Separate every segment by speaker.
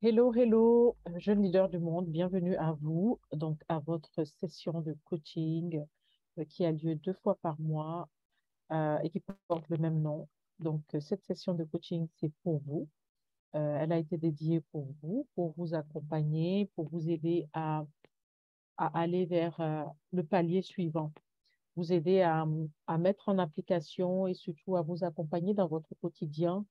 Speaker 1: Hello, hello, jeunes leaders du monde, bienvenue à vous, donc à votre session de coaching qui a lieu 2 fois par mois et qui porte le même nom. Donc, cette session de coaching, c'est pour vous. Elle a été dédiée pour vous accompagner, pour vous aider à aller vers le palier suivant, vous aider à mettre en application et surtout à vous accompagner dans votre quotidien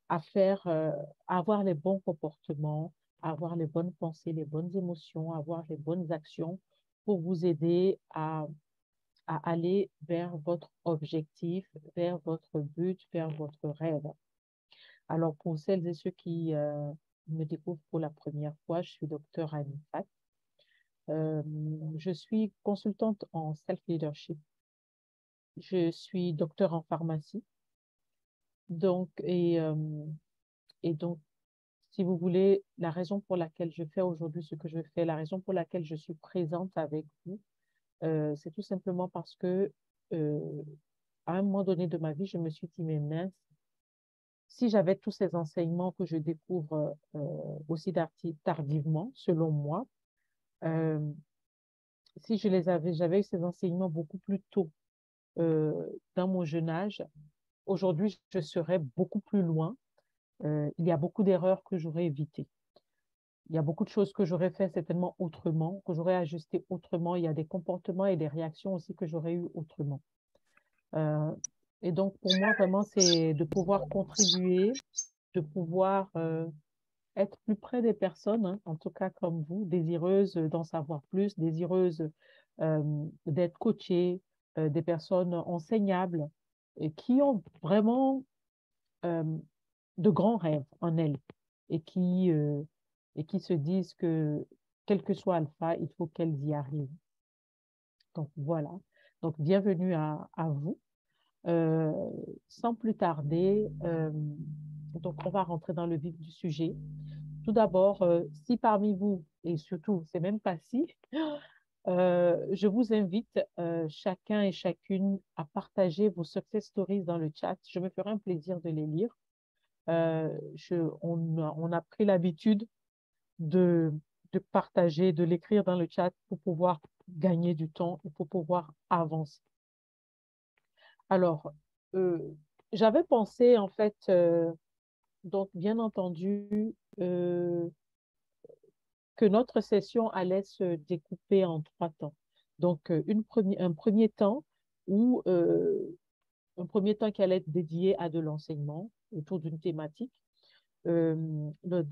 Speaker 1: à faire, à avoir les bons comportements, à avoir les bonnes pensées, les bonnes émotions, à avoir les bonnes actions pour vous aider à aller vers votre objectif, vers votre but, vers votre rêve. Alors, pour celles et ceux qui me découvrent pour la première fois, je suis docteur Anifat. Je suis consultante en self-leadership. Je suis docteur en pharmacie. Donc, et donc, si vous voulez, la raison pour laquelle je fais aujourd'hui ce que je fais, la raison pour laquelle je suis présente avec vous, c'est tout simplement parce que à un moment donné de ma vie, je me suis dit, mais mince, si j'avais tous ces enseignements que je découvre aussi tardivement, selon moi, euh, si je les avais, j'avais eu ces enseignements beaucoup plus tôt euh, dans mon jeune âge, aujourd'hui, je serais beaucoup plus loin. Il y a beaucoup d'erreurs que j'aurais évitées. Il y a beaucoup de choses que j'aurais fait certainement autrement, que j'aurais ajusté autrement. Il y a des comportements et des réactions aussi que j'aurais eu autrement. Euh, et donc, pour moi, vraiment, c'est de pouvoir contribuer, de pouvoir être plus près des personnes, hein, en tout cas comme vous, désireuses d'en savoir plus, désireuses d'être coachées, des personnes enseignables et qui ont vraiment euh, de grands rêves en elles et et qui se disent que quel que soit Alpha, il faut qu'elles y arrivent. Donc voilà. Donc bienvenue à vous. Euh, Sans plus tarder, donc on va rentrer dans le vif du sujet. Tout d'abord, si parmi vous, et surtout, c'est même pas si, je vous invite chacun et chacune à partager vos success stories dans le chat. Je me ferai un plaisir de les lire. On a pris l'habitude de, de partager, de l'écrire dans le chat pour pouvoir gagner du temps et pour pouvoir avancer. Alors, euh, j'avais pensé en fait, donc bien entendu, que notre session allait se découper en 3 temps. Donc, un premier temps où un premier temps qui allait être dédié à de l'enseignement autour d'une thématique. Euh, le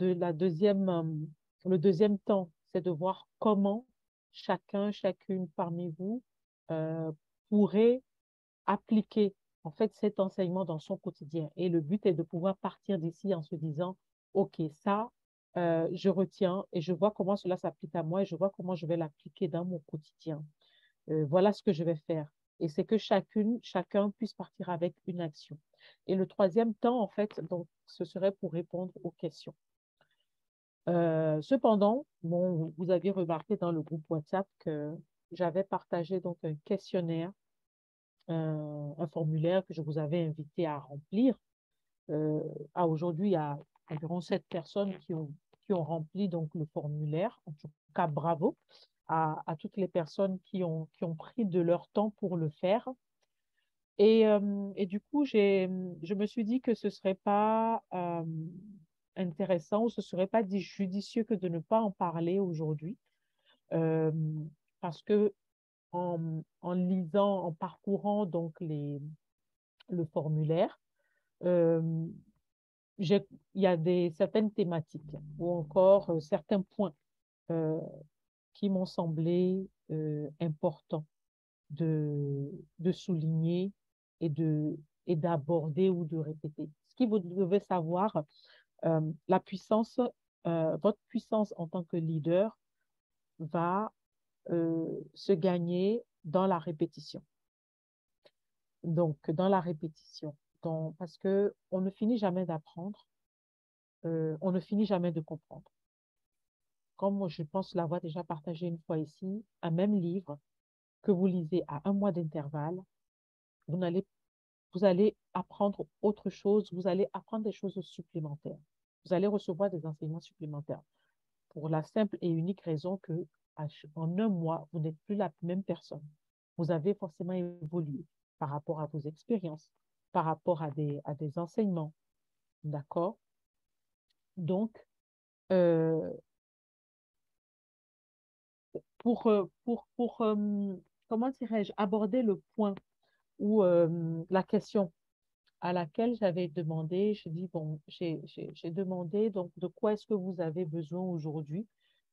Speaker 1: deuxième temps, c'est de voir comment chacun, chacune parmi vous euh, pourrait appliquer en fait cet enseignement dans son quotidien. Et le but est de pouvoir partir d'ici en se disant, OK, ça, je retiens et je vois comment cela s'applique à moi et je vois comment je vais l'appliquer dans mon quotidien. Voilà ce que je vais faire. Et c'est que chacun puisse partir avec une action. Et le troisième temps, en fait, donc, ce serait pour répondre aux questions. Cependant, bon, vous aviez remarqué dans le groupe WhatsApp que j'avais partagé donc un questionnaire, un formulaire que je vous avais invité à remplir. Euh, Aujourd'hui, il y a environ 7 personnes qui ont rempli donc le formulaire. En tout cas, bravo à toutes les personnes qui ont pris de leur temps pour le faire. Et du coup, je me suis dit que ce ne serait pas intéressant ou ce ne serait pas judicieux que de ne pas en parler aujourd'hui. Euh, Parce que en lisant, en parcourant donc le formulaire, euh, j'ai- il y a certaines thématiques ou encore certains points euh, qui m'ont semblé importants de souligner et et d'aborder ou de répéter. Ce que vous devez savoir, la puissance, votre puissance en tant que leader va se gagner dans la répétition. Donc, dans la répétition. Donc, parce que on ne finit jamais d'apprendre, on ne finit jamais de comprendre. Comme je pense l'avoir déjà partagé une fois ici, un même livre que vous lisez à un mois d'intervalle, vous n'allez vous allez apprendre autre chose, vous allez apprendre des choses supplémentaires. Vous allez recevoir des enseignements supplémentaires pour la simple et unique raison que en un mois, vous n'êtes plus la même personne. Vous avez forcément évolué par rapport à vos expériences, par rapport à des enseignements. D'accord? Donc, euh, comment dirais-je, aborder le point ou la question à laquelle j'avais demandé, je dis, bon, j'ai demandé, donc, de quoi est-ce que vous avez besoin aujourd'hui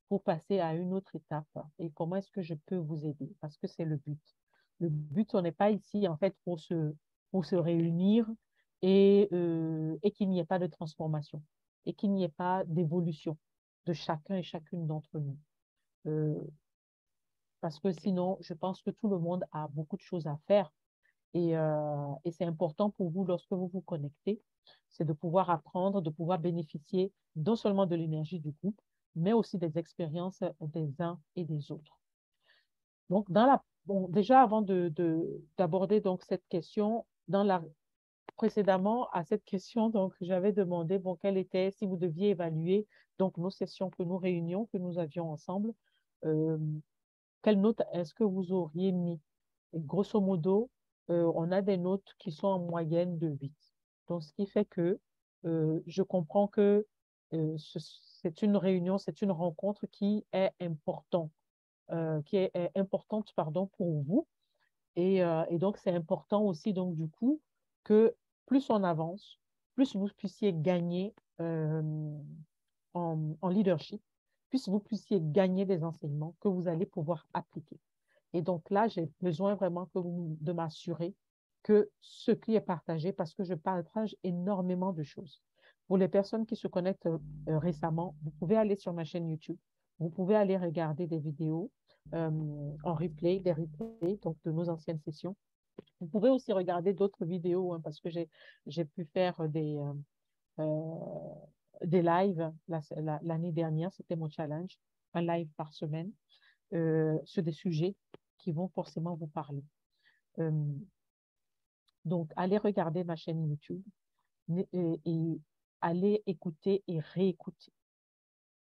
Speaker 1: pour passer à une autre étape et comment est-ce que je peux vous aider? Parce que c'est le but. Le but, on n'est pas ici, en fait, pour se réunir et qu'il n'y ait pas de transformation et qu'il n'y ait pas d'évolution de chacun et chacune d'entre nous. Euh, Parce que sinon, je pense que tout le monde a beaucoup de choses à faire et c'est important pour vous, lorsque vous vous connectez, c'est de pouvoir apprendre, de pouvoir bénéficier non seulement de l'énergie du groupe, mais aussi des expériences des uns et des autres. Donc, bon, déjà, avant d'aborder donc cette question, précédemment à cette question, donc, j'avais demandé, bon, quelle était, si vous deviez évaluer donc, nos sessions nos réunions que nous avions ensemble, euh, quelle note est-ce que vous auriez mis? Et grosso modo, on a des notes qui sont en moyenne de 8. Donc, ce qui fait que je comprends que c'est une réunion, c'est une rencontre qui est importante, pardon, pour vous. Et donc, c'est important aussi, donc, du coup, que plus on avance, plus vous puissiez gagner euh, en leadership, plus vous puissiez gagner des enseignements que vous allez pouvoir appliquer. Et donc là, j'ai besoin vraiment de m'assurer que ce qui est partagé, parce que je partage énormément de choses. Pour les personnes qui se connectent récemment, vous pouvez aller sur ma chaîne YouTube, vous pouvez aller regarder des vidéos euh, en replay, des replays donc de nos anciennes sessions. Vous pouvez aussi regarder d'autres vidéos hein, parce que j'ai pu faire des lives l'année dernière, c'était mon challenge, un live par semaine sur des sujets qui vont forcément vous parler. Euh, donc, allez regarder ma chaîne YouTube et allez écouter et réécouter.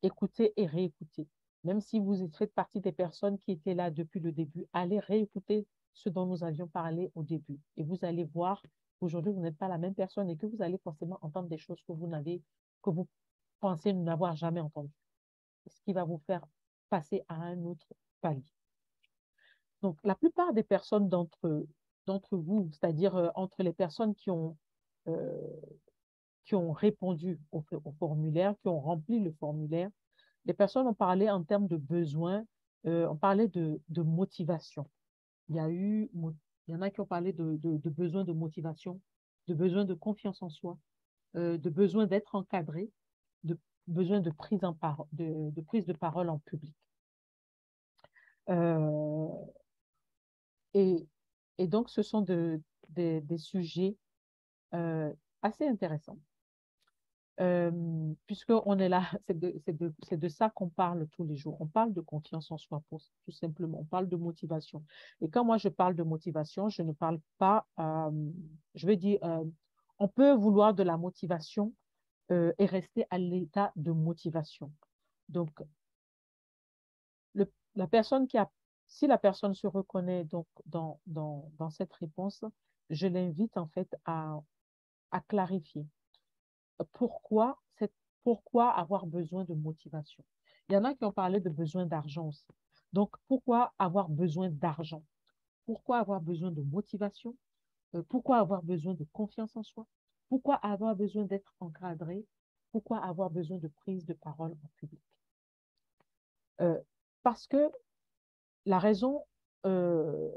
Speaker 1: Écouter et réécouter. Même si vous faites partie des personnes qui étaient là depuis le début, allez réécouter ce dont nous avions parlé au début. Et vous allez voir qu'aujourd'hui, vous n'êtes pas la même personne et que vous allez forcément entendre des choses que vous pensez n'avoir jamais entendues. Ce qui va vous faire passer à un autre palier. Donc, la plupart des personnes d'entre vous, c'est-à-dire entre les personnes euh, qui ont répondu au formulaire, qui ont rempli le formulaire, les personnes ont parlé en termes de besoins, on parlait de motivation. Il y a eu, il y en a qui ont parlé de besoin de motivation, de besoin de confiance en soi, de besoin d'être encadré, de besoin de prise de parole en public. Euh, et, et donc, ce sont des sujets assez intéressants. Puisqu'on est là, c'est de ça qu'on parle tous les jours. On parle de confiance en soi, tout simplement. On parle de motivation. Et quand moi, je parle de motivation, je ne parle pas, je veux dire, on peut vouloir de la motivation et rester à l'état de motivation. Donc, la personne si la personne se reconnaît donc dans cette réponse, je l'invite en fait à clarifier. Pourquoi, pourquoi avoir besoin de motivation? Il y en a qui ont parlé de besoin d'argent aussi. Donc, pourquoi avoir besoin d'argent? Pourquoi avoir besoin de motivation? Pourquoi avoir besoin de confiance en soi? Pourquoi avoir besoin d'être encadré? Pourquoi avoir besoin de prise de parole en public? Euh, Parce que la raison, euh,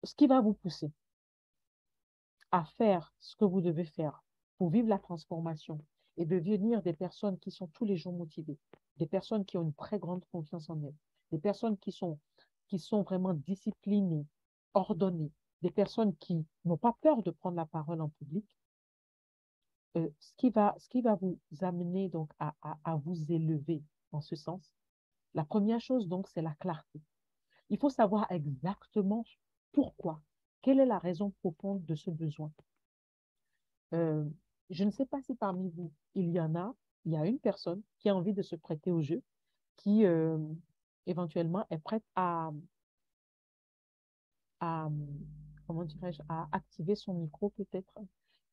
Speaker 1: ce qui va vous pousser à faire ce que vous devez faire pour vivre la transformation et devenir des personnes qui sont tous les jours motivées, des personnes qui ont une très grande confiance en elles, des personnes qui sont vraiment disciplinées, ordonnées, des personnes qui n'ont pas peur de prendre la parole en public, ce qui va vous amener donc à vous élever en ce sens, la première chose donc, c'est la clarté. Il faut savoir exactement pourquoi. Quelle est la raison profonde de ce besoin? Euh, je ne sais pas si parmi vous, il y a une personne qui a envie de se prêter au jeu, qui éventuellement est prête à, comment dirais-je, à activer son micro peut-être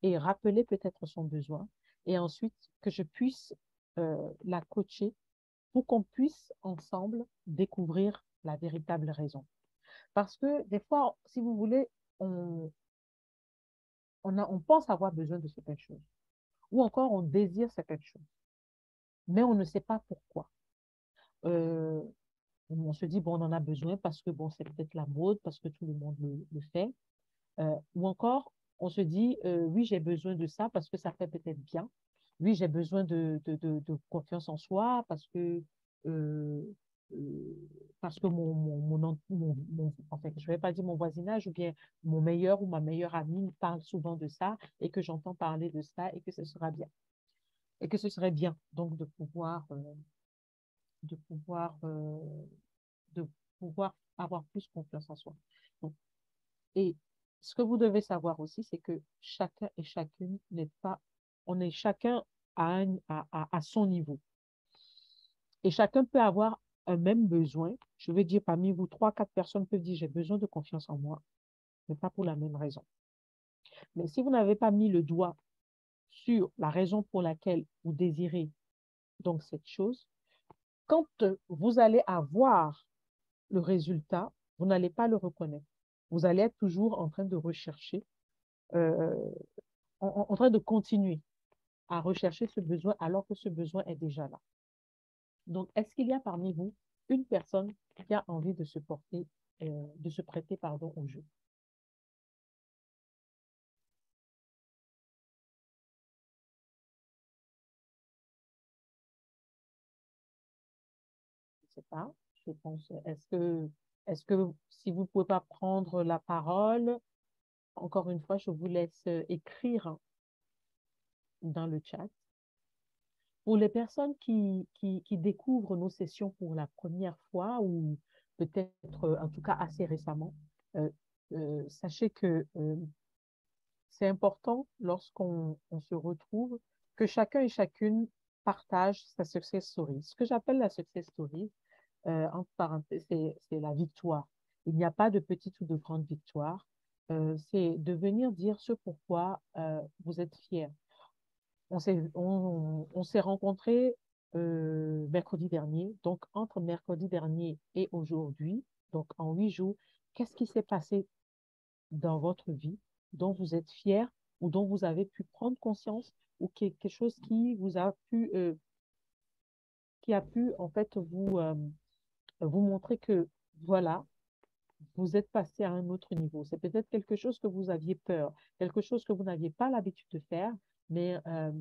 Speaker 1: et rappeler peut-être son besoin. Et ensuite, que je puisse la coacher pour qu'on puisse ensemble découvrir la véritable raison. Parce que des fois, si vous voulez, on, on pense avoir besoin de certaines choses. Ou encore, on désire certaines choses, mais on ne sait pas pourquoi. Euh, on se dit, bon, on en a besoin parce que, bon, c'est peut-être la mode, parce que tout le monde le fait. Ou encore, on se dit, oui, j'ai besoin de ça parce que ça fait peut-être bien. Oui, j'ai besoin de confiance en soi euh, euh, parce que en fait, je ne vais pas dire mon voisinage ou bien mon meilleur ou ma meilleure amie parle souvent de ça et que j'entends parler de ça et que ce sera bien. Et que ce serait bien, donc, de pouvoir, euh, de pouvoir avoir plus confiance en soi. Donc, et ce que vous devez savoir aussi, c'est que chacun et chacune n'est pas, on est chacun à son niveau. Et chacun peut avoir un même besoin. Je veux dire, parmi vous, trois, quatre personnes peuvent dire, j'ai besoin de confiance en moi, mais pas pour la même raison. Mais si vous n'avez pas mis le doigt sur la raison pour laquelle vous désirez donc cette chose, quand vous allez avoir le résultat, vous n'allez pas le reconnaître. Vous allez être toujours en train de rechercher, euh, en train de continuer à rechercher ce besoin alors que ce besoin est déjà là. Donc, est-ce qu'il y a parmi vous une personne qui a envie de se porter, de se prêter, pardon, au jeu? Je ne sais pas. Je pense, est-ce que si vous ne pouvez pas prendre la parole, encore une fois, je vous laisse écrire dans le chat. Pour les personnes qui découvrent nos sessions pour la première fois ou peut-être en tout cas assez récemment, euh, sachez que c'est important lorsqu'on se retrouve que chacun et chacune partage sa success story. Ce que j'appelle la success story, entre parenthèses, c'est la victoire. Il n'y a pas de petite ou de grande victoire. C'est de venir dire ce pourquoi vous êtes fiers. On s'est rencontrés mercredi dernier. Donc, entre mercredi dernier et aujourd'hui, donc en 8 jours, qu'est-ce qui s'est passé dans votre vie dont vous êtes fier ou dont vous avez pu prendre conscience ou quelque chose qui vous a pu, qui a pu en fait vous montrer que voilà, vous êtes passé à un autre niveau. C'est peut-être quelque chose que vous aviez peur, quelque chose que vous n'aviez pas l'habitude de faire, mais, euh,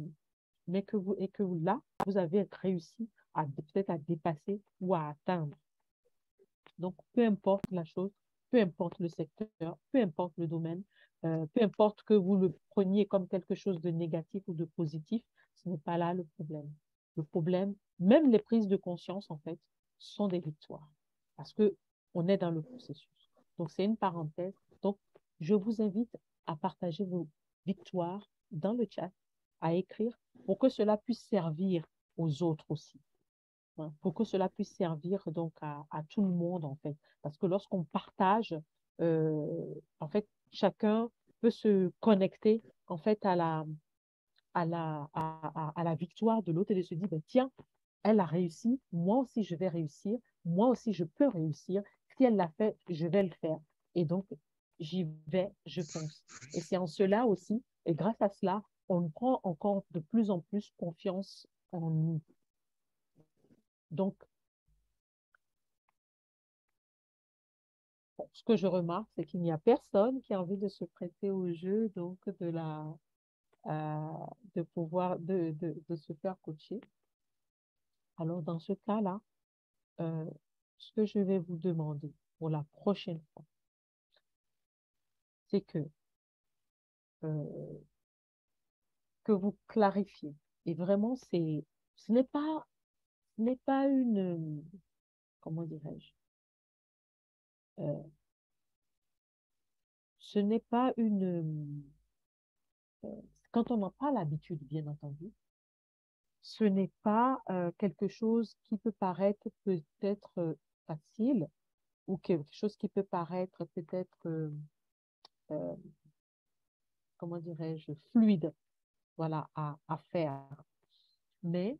Speaker 1: et que là, vous avez réussi à peut-être à dépasser ou à atteindre. Donc, peu importe la chose, peu importe le secteur, peu importe le domaine, peu importe que vous le preniez comme quelque chose de négatif ou de positif, ce n'est pas là le problème. Le problème, même les prises de conscience, en fait, sont des victoires parce que on est dans le processus. Donc, c'est une parenthèse. Donc, je vous invite à partager vos victoires dans le chat, à écrire pour que cela puisse servir aux autres aussi, hein, pour que cela puisse servir donc à tout le monde en fait. Parce que lorsqu'on partage, en fait, chacun peut se connecter en fait à la victoire de l'autre et de se dire, ben, tiens, elle a réussi, moi aussi je vais réussir, moi aussi je peux réussir. Si elle l'a fait, je vais le faire. Et donc, j'y vais, je fonce. Et c'est en cela aussi, et grâce à cela, on prend encore de plus en plus confiance en nous. Donc, bon, ce que je remarque, c'est qu'il n'y a personne qui a envie de se prêter au jeu, donc euh, de pouvoir, de se faire coacher. Alors, dans ce cas-là, euh, ce que je vais vous demander pour la prochaine fois, c'est euh, que vous clarifiez. Et vraiment, ce n'est pas, ce n'est pas comment dirais-je, euh, ce n'est pas quand on n'a pas l'habitude, bien entendu, ce n'est pas quelque chose qui peut paraître peut-être facile ou quelque chose qui peut paraître peut-être, euh, comment dirais-je, fluide, voilà, à faire. Mais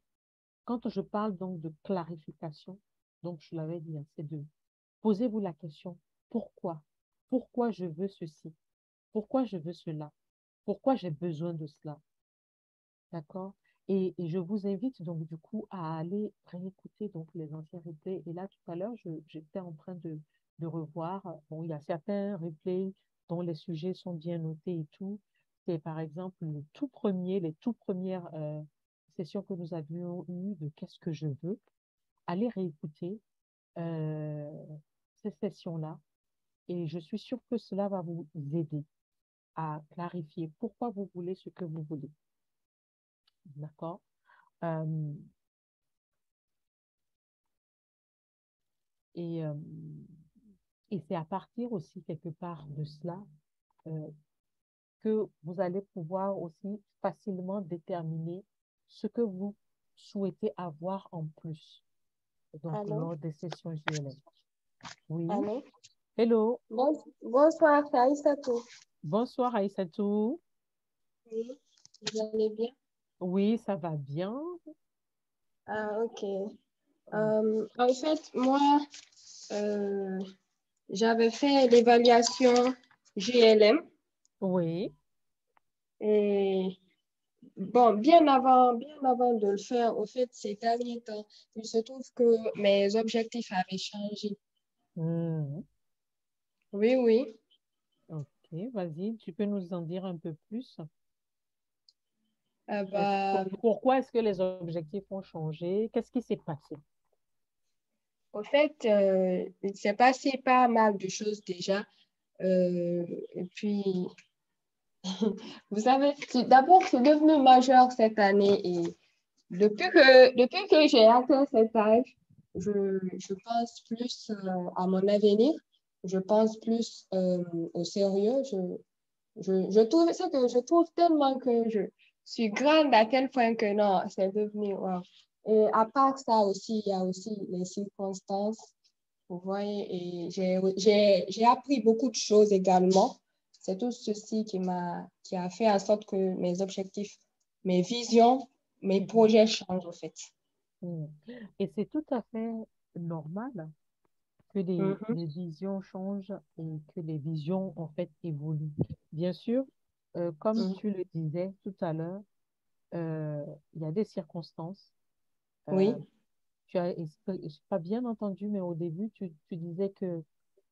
Speaker 1: quand je parle donc de clarification, donc je l'avais dit, hein, c'est de posez-vous la question, pourquoi? Pourquoi je veux ceci? Pourquoi je veux cela? Pourquoi j'ai besoin de cela? D'accord? Et je vous invite donc du coup à aller réécouter donc les anciens replays. Et là, tout à l'heure, j'étais en train de revoir. Bon, il y a certains replays dont les sujets sont bien notés et tout. C'est par exemple les tout premières sessions que nous avions eues de Qu'est-ce que je veux? Allez réécouter euh, ces sessions-là. Et je suis sûre que cela va vous aider à clarifier pourquoi vous voulez ce que vous voulez. D'accord? Euh, et et c'est à partir aussi quelque part de cela euh, que vous allez pouvoir aussi facilement déterminer ce que vous souhaitez avoir en plus. Donc,
Speaker 2: Allô?
Speaker 1: lors des sessions JLM. Oui.
Speaker 2: Allô?
Speaker 1: Hello.
Speaker 2: Bonsoir, c'est Aïssatou.
Speaker 1: Bonsoir, Aïssatou.
Speaker 2: Oui, vous allez bien?
Speaker 1: Oui, ça va bien.
Speaker 2: Ah, ok. En fait, moi, euh, j'avais fait l'évaluation GLM
Speaker 1: Oui.
Speaker 2: et bon, bien avant de le faire, au fait, ces derniers temps, il se trouve que mes objectifs avaient changé.
Speaker 1: Hmm.
Speaker 2: Oui, oui.
Speaker 1: Ok, vas-y, tu peux nous en dire un peu plus?
Speaker 2: Bah,
Speaker 1: Pourquoi est-ce que les objectifs ont changé? Qu'est-ce qui s'est passé?
Speaker 2: au fait, il s'est passé pas mal de choses déjà. Et puis, vous savez, d'abord, je suis devenue majeure cette année et depuis que j'ai atteint cet âge, je pense plus à mon avenir, je pense plus au sérieux. Je trouve ça que je trouve tellement que je suis grande à tel point que non, c'est devenu wow. Et à part ça aussi, il y a aussi les circonstances, vous voyez, et j'ai appris beaucoup de choses également. C'est tout ceci qui a fait en sorte que mes objectifs, mes visions, mes
Speaker 1: Mhm.
Speaker 2: projets changent en fait.
Speaker 1: Mm. Et c'est tout à fait normal que
Speaker 2: Mhm,
Speaker 1: les visions changent et que les visions, en fait, évoluent. Bien sûr, comme
Speaker 2: mhm.
Speaker 1: tu le disais tout à l'heure, il y a des circonstances. Euh,
Speaker 2: Oui.
Speaker 1: je n'ai pas bien entendu, mais au début, tu disais que,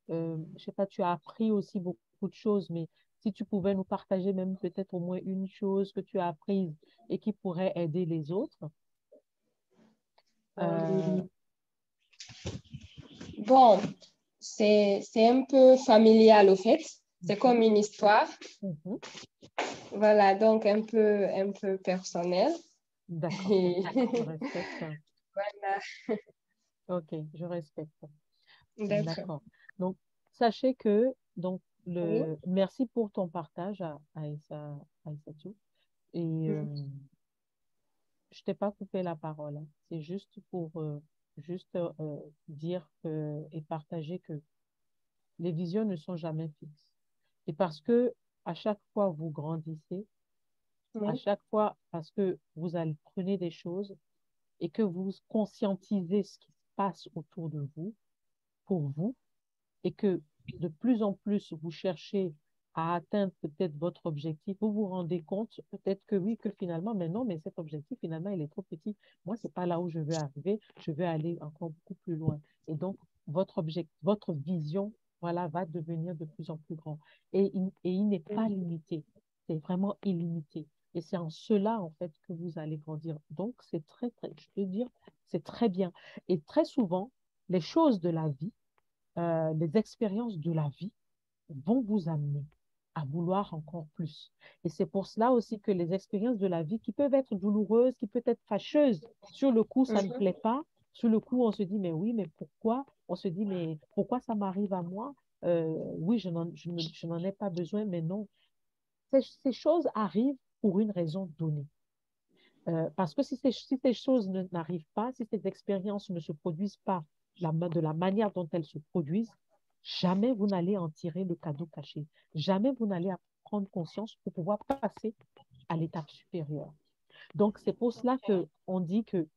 Speaker 1: je sais pas, tu as appris aussi beaucoup de choses, mais si tu pouvais nous partager même peut-être au moins une chose que tu as apprise et qui pourrait aider les autres. Euh,
Speaker 2: Euh, bon, c'est un peu familial au fait. C'est
Speaker 1: mhm,
Speaker 2: comme une histoire.
Speaker 1: mhm.
Speaker 2: Voilà, donc un peu personnel.
Speaker 1: D'accord,
Speaker 2: Et
Speaker 1: je respecte.
Speaker 2: voilà,
Speaker 1: Ok, je respecte.
Speaker 2: d'accord.
Speaker 1: D'accord. Donc, sachez que, donc,
Speaker 2: Oui.
Speaker 1: merci pour ton partage à Aïssatou. Et
Speaker 2: Mhm.
Speaker 1: je t'ai pas coupé la parole, hein. C'est juste pour juste dire et partager que les visions ne sont jamais fixes. Et parce que à chaque fois vous grandissez, à
Speaker 2: Oui.
Speaker 1: chaque fois parce que vous apprenez des choses et que vous conscientisez ce qui se passe autour de vous, pour vous, et que de plus en plus vous cherchez à atteindre peut-être votre objectif, vous vous rendez compte peut-être que oui, que finalement, mais non, mais cet objectif, finalement, il est trop petit. Moi, c'est pas là où je veux arriver, je veux aller encore beaucoup plus loin. Et donc, votre objectif, votre vision, voilà, va devenir de plus en plus grand. Et il n'est pas limité, c'est vraiment illimité. Et c'est en cela, en fait, que vous allez grandir. Donc, c'est très, je peux dire, c'est très bien. Et très souvent, les choses de la vie, les expériences de la vie vont vous amener à vouloir encore plus. Et c'est pour cela aussi que les expériences de la vie qui peuvent être douloureuses, qui peuvent être fâcheuses, sur le coup, ça ne
Speaker 2: Mhm.
Speaker 1: plaît pas. Sur le coup, on se dit, mais oui, mais pourquoi? On se dit, mais pourquoi ça m'arrive à moi? oui, je n'en ai pas besoin, mais non. Ces choses arrivent pour une raison donnée. Parce que si ces choses n'arrivent pas, si ces expériences ne se produisent pas de la manière dont elles se produisent, jamais vous n'allez en tirer le cadeau caché. Jamais vous n'allez prendre conscience pour pouvoir passer à l'étape supérieure. Donc, c'est pour cela qu'on dit que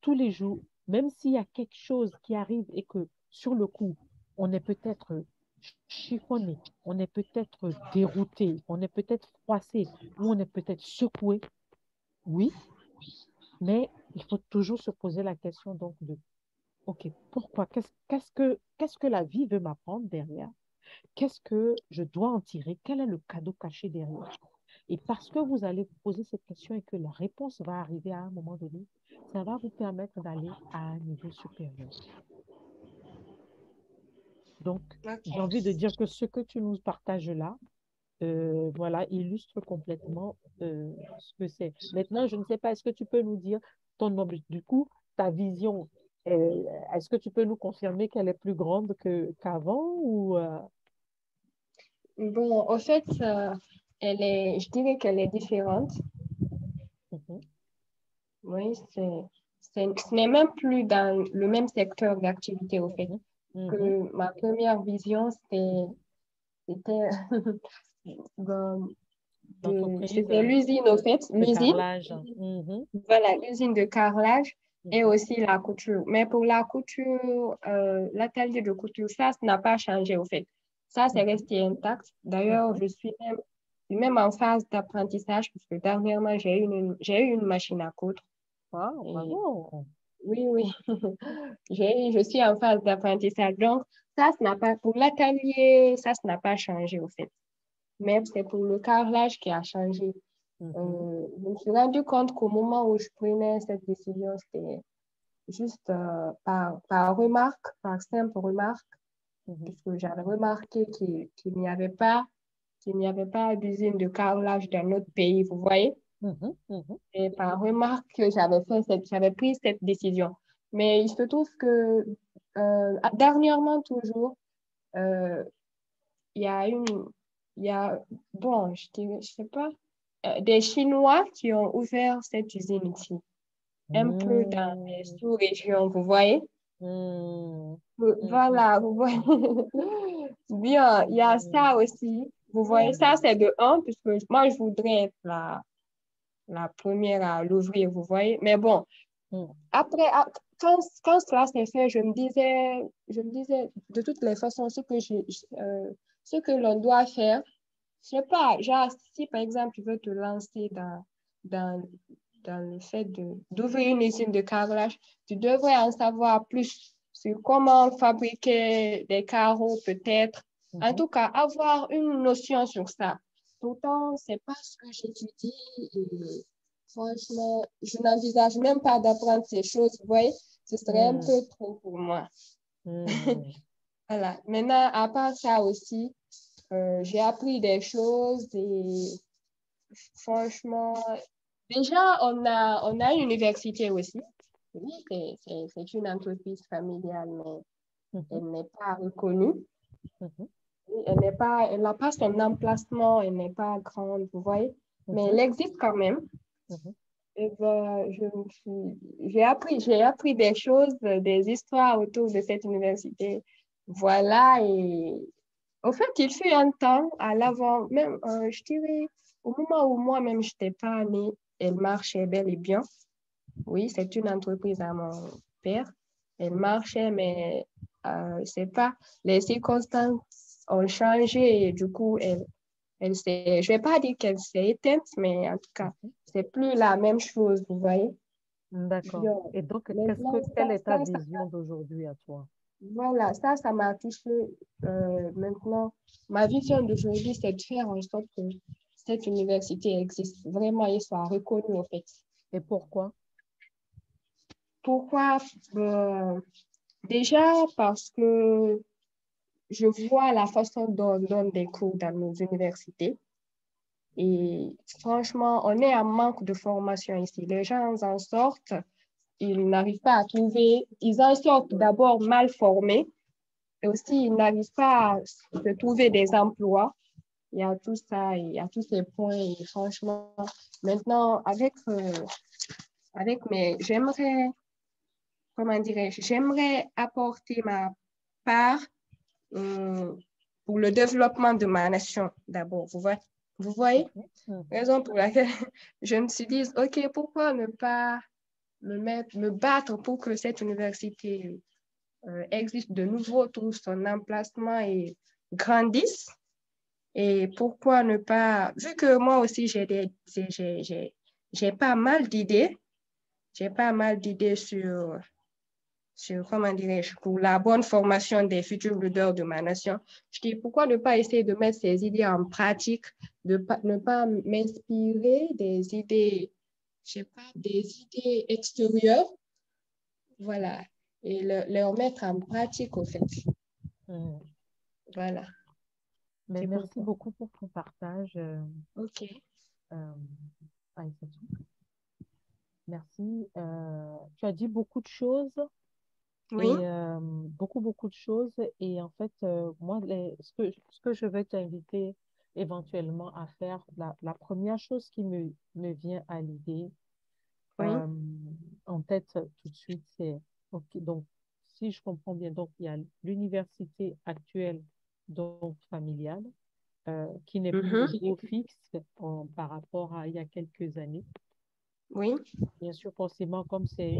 Speaker 1: tous les jours, même s'il y a quelque chose qui arrive et que sur le coup, on est peut-être chiffonné, on est peut-être dérouté, on est peut-être froissé ou on est peut-être secoué, oui, mais il faut toujours se poser la question donc de, OK, pourquoi? Qu'est-ce que la vie veut m'apprendre derrière? Qu'est-ce que je dois en tirer? Quel est le cadeau caché derrière? Et parce que vous allez vous poser cette question et que la réponse va arriver à un moment donné, ça va vous permettre d'aller à un niveau supérieur. Donc, j'ai
Speaker 2: Ok.
Speaker 1: envie de dire que ce que tu nous partages là, voilà, illustre complètement ce que c'est. Maintenant, je ne sais pas, est-ce que tu peux nous dire ton objectif, du coup, ta vision, est-ce que tu peux nous confirmer qu'elle est plus grande qu'avant ou
Speaker 2: Bon, au fait, je dirais qu'elle est différente.
Speaker 1: mhm,
Speaker 2: Oui, ce n'est même plus dans le même secteur d'activité, au fait.
Speaker 1: mhm, mhm.
Speaker 2: Que ma première vision, c'était bon,
Speaker 1: L'entreprise
Speaker 2: c'était l'usine, au fait,
Speaker 1: de
Speaker 2: l'usine.
Speaker 1: carrelage. Mhm,
Speaker 2: Voilà, l'usine de carrelage et
Speaker 1: mhm,
Speaker 2: aussi la couture. Mais pour la couture, l'atelier de couture, ça n'a pas changé au fait. Ça, c'est
Speaker 1: mhm,
Speaker 2: resté intact. D'ailleurs,
Speaker 1: mhm.
Speaker 2: je suis même en phase d'apprentissage parce que dernièrement, j'ai eu une machine à coudre.
Speaker 1: Wow,
Speaker 2: Et
Speaker 1: bravo.
Speaker 2: oui, oui, je suis en phase d'apprentissage. Donc, pour l'atelier, ça n'a pas changé au fait. Mais c'est pour le carrelage qui a changé.
Speaker 1: Mhm,
Speaker 2: Je me suis rendu compte qu'au moment où je prenais cette décision, c'était juste par remarque, par simple remarque,
Speaker 1: mhm,
Speaker 2: puisque j'avais remarqué qu'il n'y avait pas d'usine de carrelage dans notre pays, vous voyez.
Speaker 1: mhm, mhm,
Speaker 2: Et par remarque que j'avais pris cette décision. Mais il se trouve que dernièrement toujours, euh, il y a une, il y a, bon, je sais pas, des Chinois qui ont ouvert cette usine ici, un peu dans les
Speaker 1: mhm,
Speaker 2: sous-régions, vous voyez?
Speaker 1: mhm, mhm,
Speaker 2: Voilà, vous voyez. Bien, il y a
Speaker 1: mhm,
Speaker 2: ça aussi. Vous voyez, ça,
Speaker 1: mhm,
Speaker 2: c'est de un, puisque moi, je voudrais être la première à l'ouvrir, vous voyez. Mais bon,
Speaker 1: mhm,
Speaker 2: après, quand cela s'est fait, je me disais, de toutes les façons, ce que l'on doit faire, je sais pas, genre, si par exemple, tu veux te lancer dans, dans le fait d'ouvrir une usine de carrelage, tu devrais en savoir plus sur comment fabriquer des carreaux, peut-être. En
Speaker 1: mhm.
Speaker 2: tout cas, avoir une notion sur ça. Pourtant, c'est pas ce que j'étudie et franchement, je n'envisage même pas d'apprendre ces choses, vous voyez, ce serait un
Speaker 1: Mhm,
Speaker 2: peu trop pour moi.
Speaker 1: mhm,
Speaker 2: Voilà. Maintenant, à part ça aussi, j'ai appris des choses et franchement, déjà, on a une université aussi. Oui, c'est une entreprise familiale, mais
Speaker 1: mhm,
Speaker 2: elle n'est pas reconnue.
Speaker 1: mhm,
Speaker 2: Oui, elle n'a pas son emplacement, elle n'est pas grande, vous voyez. Mais
Speaker 1: mhm,
Speaker 2: elle existe quand même.
Speaker 1: mhm.
Speaker 2: Et ben, j'ai appris des choses, des histoires autour de cette université. Voilà, et au fait, il fut un temps à l'avant, même, je dirais, au moment où moi-même, je n'étais pas née, elle marchait bel et bien. Oui, c'est une entreprise à mon père. Elle marchait, mais c'est pas, les circonstances ont changé et du coup, je vais pas dire qu'elle s'est éteinte, mais en tout cas, c'est plus la même chose, vous voyez.
Speaker 1: D'accord.
Speaker 2: Bien.
Speaker 1: Et donc,
Speaker 2: Maintenant,
Speaker 1: quelle est ta vision d'aujourd'hui à toi?
Speaker 2: voilà, ça m'a touché. Maintenant, ma vision d'aujourd'hui, c'est de faire en sorte que cette université existe vraiment et soit reconnue, en fait.
Speaker 1: Et pourquoi?
Speaker 2: Pourquoi? Déjà parce que je vois la façon dont on donne des cours dans nos universités. Et franchement, on est en manque de formation ici. Les gens en sortent, ils n'arrivent pas à trouver, ils en sortent d'abord mal formés. et aussi, ils n'arrivent pas à se trouver des emplois. Il y a tout ça, il y a tous ces points. Et franchement, maintenant, j'aimerais, comment dirais-je, j'aimerais apporter ma part euh, pour le développement de ma nation d'abord. Vous voyez?
Speaker 1: Mhm.
Speaker 2: Raison pour laquelle je me suis dit, OK, pourquoi ne pas me battre pour que cette université existe de nouveau, trouve son emplacement et grandisse. Et pourquoi ne pas, vu que moi aussi j'ai pas mal d'idées, j'ai pas mal d'idées sur, comment dirais-je, pour la bonne formation des futurs leaders de ma nation. Je dis, pourquoi ne pas essayer de mettre ces idées en pratique, ne pas m'inspirer des idées, je sais pas, des idées extérieures, voilà, et les remettre en pratique, au fait.
Speaker 1: Mhm.
Speaker 2: Voilà,
Speaker 1: Mais
Speaker 2: c'est
Speaker 1: merci
Speaker 2: pourquoi.
Speaker 1: beaucoup pour ton partage,
Speaker 2: OK.
Speaker 1: euh, Aïssatou. Merci. Tu as dit beaucoup de choses
Speaker 2: Oui,
Speaker 1: et beaucoup de choses. Et en fait, moi, ce que je vais t'inviter éventuellement à faire, la première chose qui me vient à l'idée,
Speaker 2: oui,
Speaker 1: euh, en tête tout de suite, c'est, ok, donc, si je comprends bien, donc il y a l'université actuelle, donc familiale, qui n'est plus
Speaker 2: mhm,
Speaker 1: trop fixe par rapport à il y a quelques années.
Speaker 2: oui,
Speaker 1: Bien sûr, forcément, comme c'est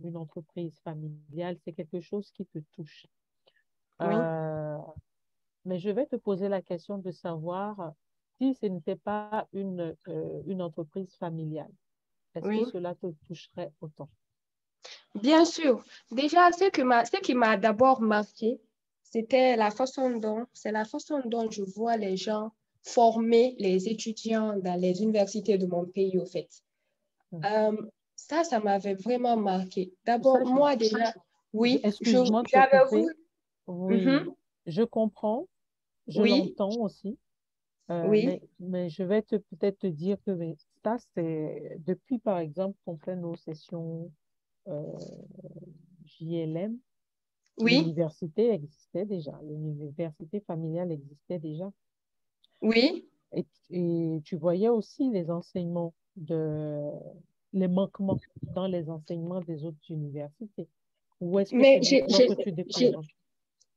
Speaker 1: une entreprise familiale, c'est quelque chose qui te touche.
Speaker 2: oui,
Speaker 1: Euh, mais je vais te poser la question de savoir si ce n'était pas une entreprise familiale, est-ce que
Speaker 2: oui.
Speaker 1: cela te toucherait autant?
Speaker 2: Bien sûr. Déjà, ce qui m'a d'abord marqué, c'est la façon dont je vois les gens former les étudiants dans les universités de mon pays, au fait.
Speaker 1: Hmm.
Speaker 2: Euh, ça m'avait vraiment marqué.
Speaker 1: Ça,
Speaker 2: D'abord, moi déjà, oui,
Speaker 1: excuse-moi de te
Speaker 2: j'avais
Speaker 1: couper.
Speaker 2: voulu.
Speaker 1: Oui,
Speaker 2: Mhm,
Speaker 1: je comprends, je
Speaker 2: oui,
Speaker 1: l'entends aussi,
Speaker 2: oui,
Speaker 1: mais je vais peut-être te dire que mais ça, c'est depuis, par exemple, qu'on fait nos sessions euh, JLM,
Speaker 2: oui,
Speaker 1: l'université existait déjà, l'université familiale existait déjà.
Speaker 2: oui.
Speaker 1: Et tu voyais aussi les manquements dans les enseignements des autres universités. Ou est-ce que
Speaker 2: Mais
Speaker 1: c'est maintenant que tu découvres?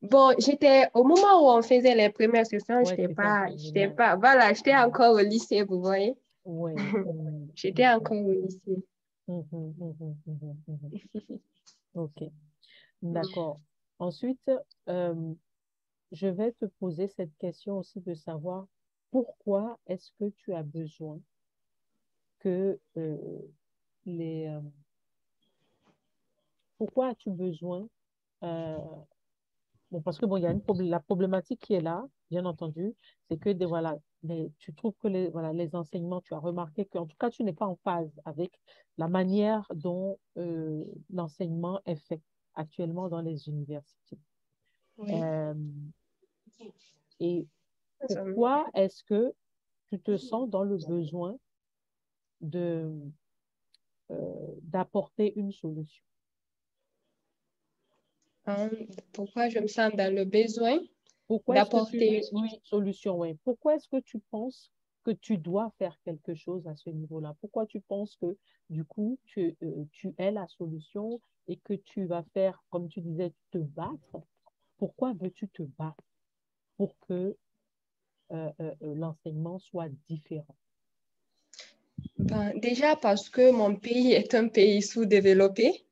Speaker 2: bon, au moment où on faisait les premières sessions,
Speaker 1: Ouais, c'était en terminale.
Speaker 2: voilà, j'étais encore au lycée, vous voyez.
Speaker 1: Oui. Mhm,
Speaker 2: J'étais
Speaker 1: mhm,
Speaker 2: encore au lycée.
Speaker 1: mhm, mhm, mhm, mhm, mhm. OK, d'accord. Ensuite, euh, je vais te poser cette question aussi de savoir pourquoi est-ce que tu as besoin que les... pourquoi as-tu besoin euh, bon, parce que bon, il y a la problématique qui est là, bien entendu, c'est que voilà, tu trouves que voilà, les enseignements, tu as remarqué qu'en tout cas, tu n'es pas en phase avec la manière dont l'enseignement est fait actuellement dans les universités.
Speaker 2: Oui.
Speaker 1: Euh, et
Speaker 2: Ça
Speaker 1: pourquoi est-ce que tu te sens dans le besoin de, d'apporter une solution?
Speaker 2: Hein, pourquoi je me sens dans le besoin
Speaker 1: Pourquoi est-ce que
Speaker 2: d'apporter.
Speaker 1: oui, solution, oui. Pourquoi est-ce que tu penses que tu dois faire quelque chose à ce niveau-là? Pourquoi tu penses que, du coup, tu es la solution et que tu vas faire, comme tu disais, te battre? Pourquoi veux-tu te battre pour que l'enseignement soit différent?
Speaker 2: Ben, déjà parce que mon pays est un pays sous-développé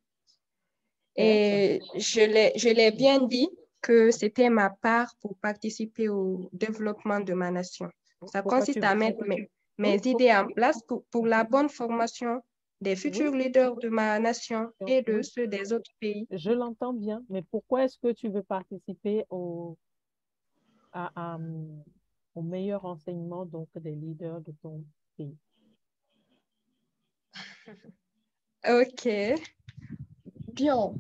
Speaker 1: Certes,
Speaker 2: et je l'ai bien dit que c'était ma part pour participer au développement de ma nation. Ça
Speaker 1: pourquoi tu
Speaker 2: consiste à
Speaker 1: veux?
Speaker 2: mettre
Speaker 1: Oui,
Speaker 2: mes idées en place pour la bonne formation des
Speaker 1: oui,
Speaker 2: futurs leaders de ma nation et de
Speaker 1: oui,
Speaker 2: ceux des autres pays.
Speaker 1: je l'entends bien, mais pourquoi est-ce que tu veux participer à, au meilleur enseignement donc, des leaders de ton pays?
Speaker 2: OK, bien.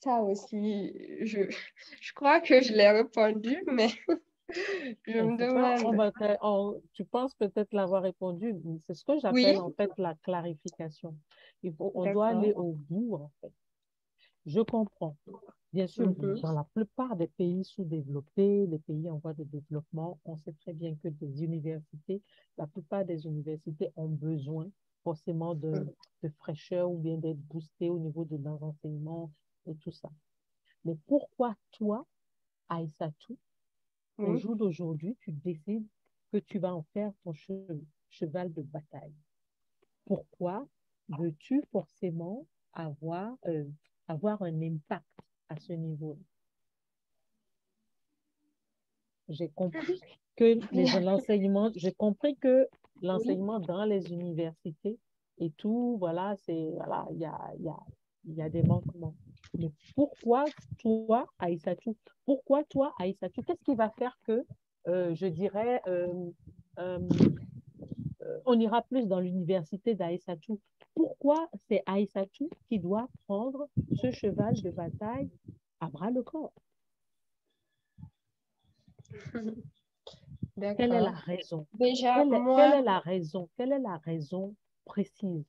Speaker 2: Ça aussi, je crois que je l'ai répondu, mais je
Speaker 1: Mais
Speaker 2: me
Speaker 1: c'est ça,
Speaker 2: demande.
Speaker 1: tu penses peut-être l'avoir répondu. Mais c'est ce que j'appelle
Speaker 2: Oui,
Speaker 1: en fait la clarification. On doit aller
Speaker 2: d'accord.
Speaker 1: au bout en fait. Je comprends. Bien sûr,
Speaker 2: Mhm.
Speaker 1: dans la plupart des pays sous-développés, les pays en voie de développement, on sait très bien que des universités, la plupart des universités ont besoin forcément de fraîcheur ou bien d'être boostées au niveau de leurs enseignements et tout ça. Mais pourquoi toi, Aïssatou, au
Speaker 2: Oui.
Speaker 1: jour d'aujourd'hui, tu décides que tu vas en faire ton cheval de bataille? Pourquoi veux-tu forcément avoir un impact à ce niveau? J'ai compris que j'ai compris que
Speaker 2: Oui.
Speaker 1: l'enseignement dans les universités et tout, voilà, voilà, il y a des manquements. Mais pourquoi toi, Aïssatou, qu'est-ce qui va faire que, je dirais, euh, on ira plus dans l'université d'Aïssatou? Pourquoi c'est Aïssatou qui doit prendre ce cheval de bataille à bras le corps? Quelle est la
Speaker 2: D'accord.
Speaker 1: raison?
Speaker 2: Déjà,
Speaker 1: Quelle
Speaker 2: moi,
Speaker 1: est la raison? Quelle est la raison précise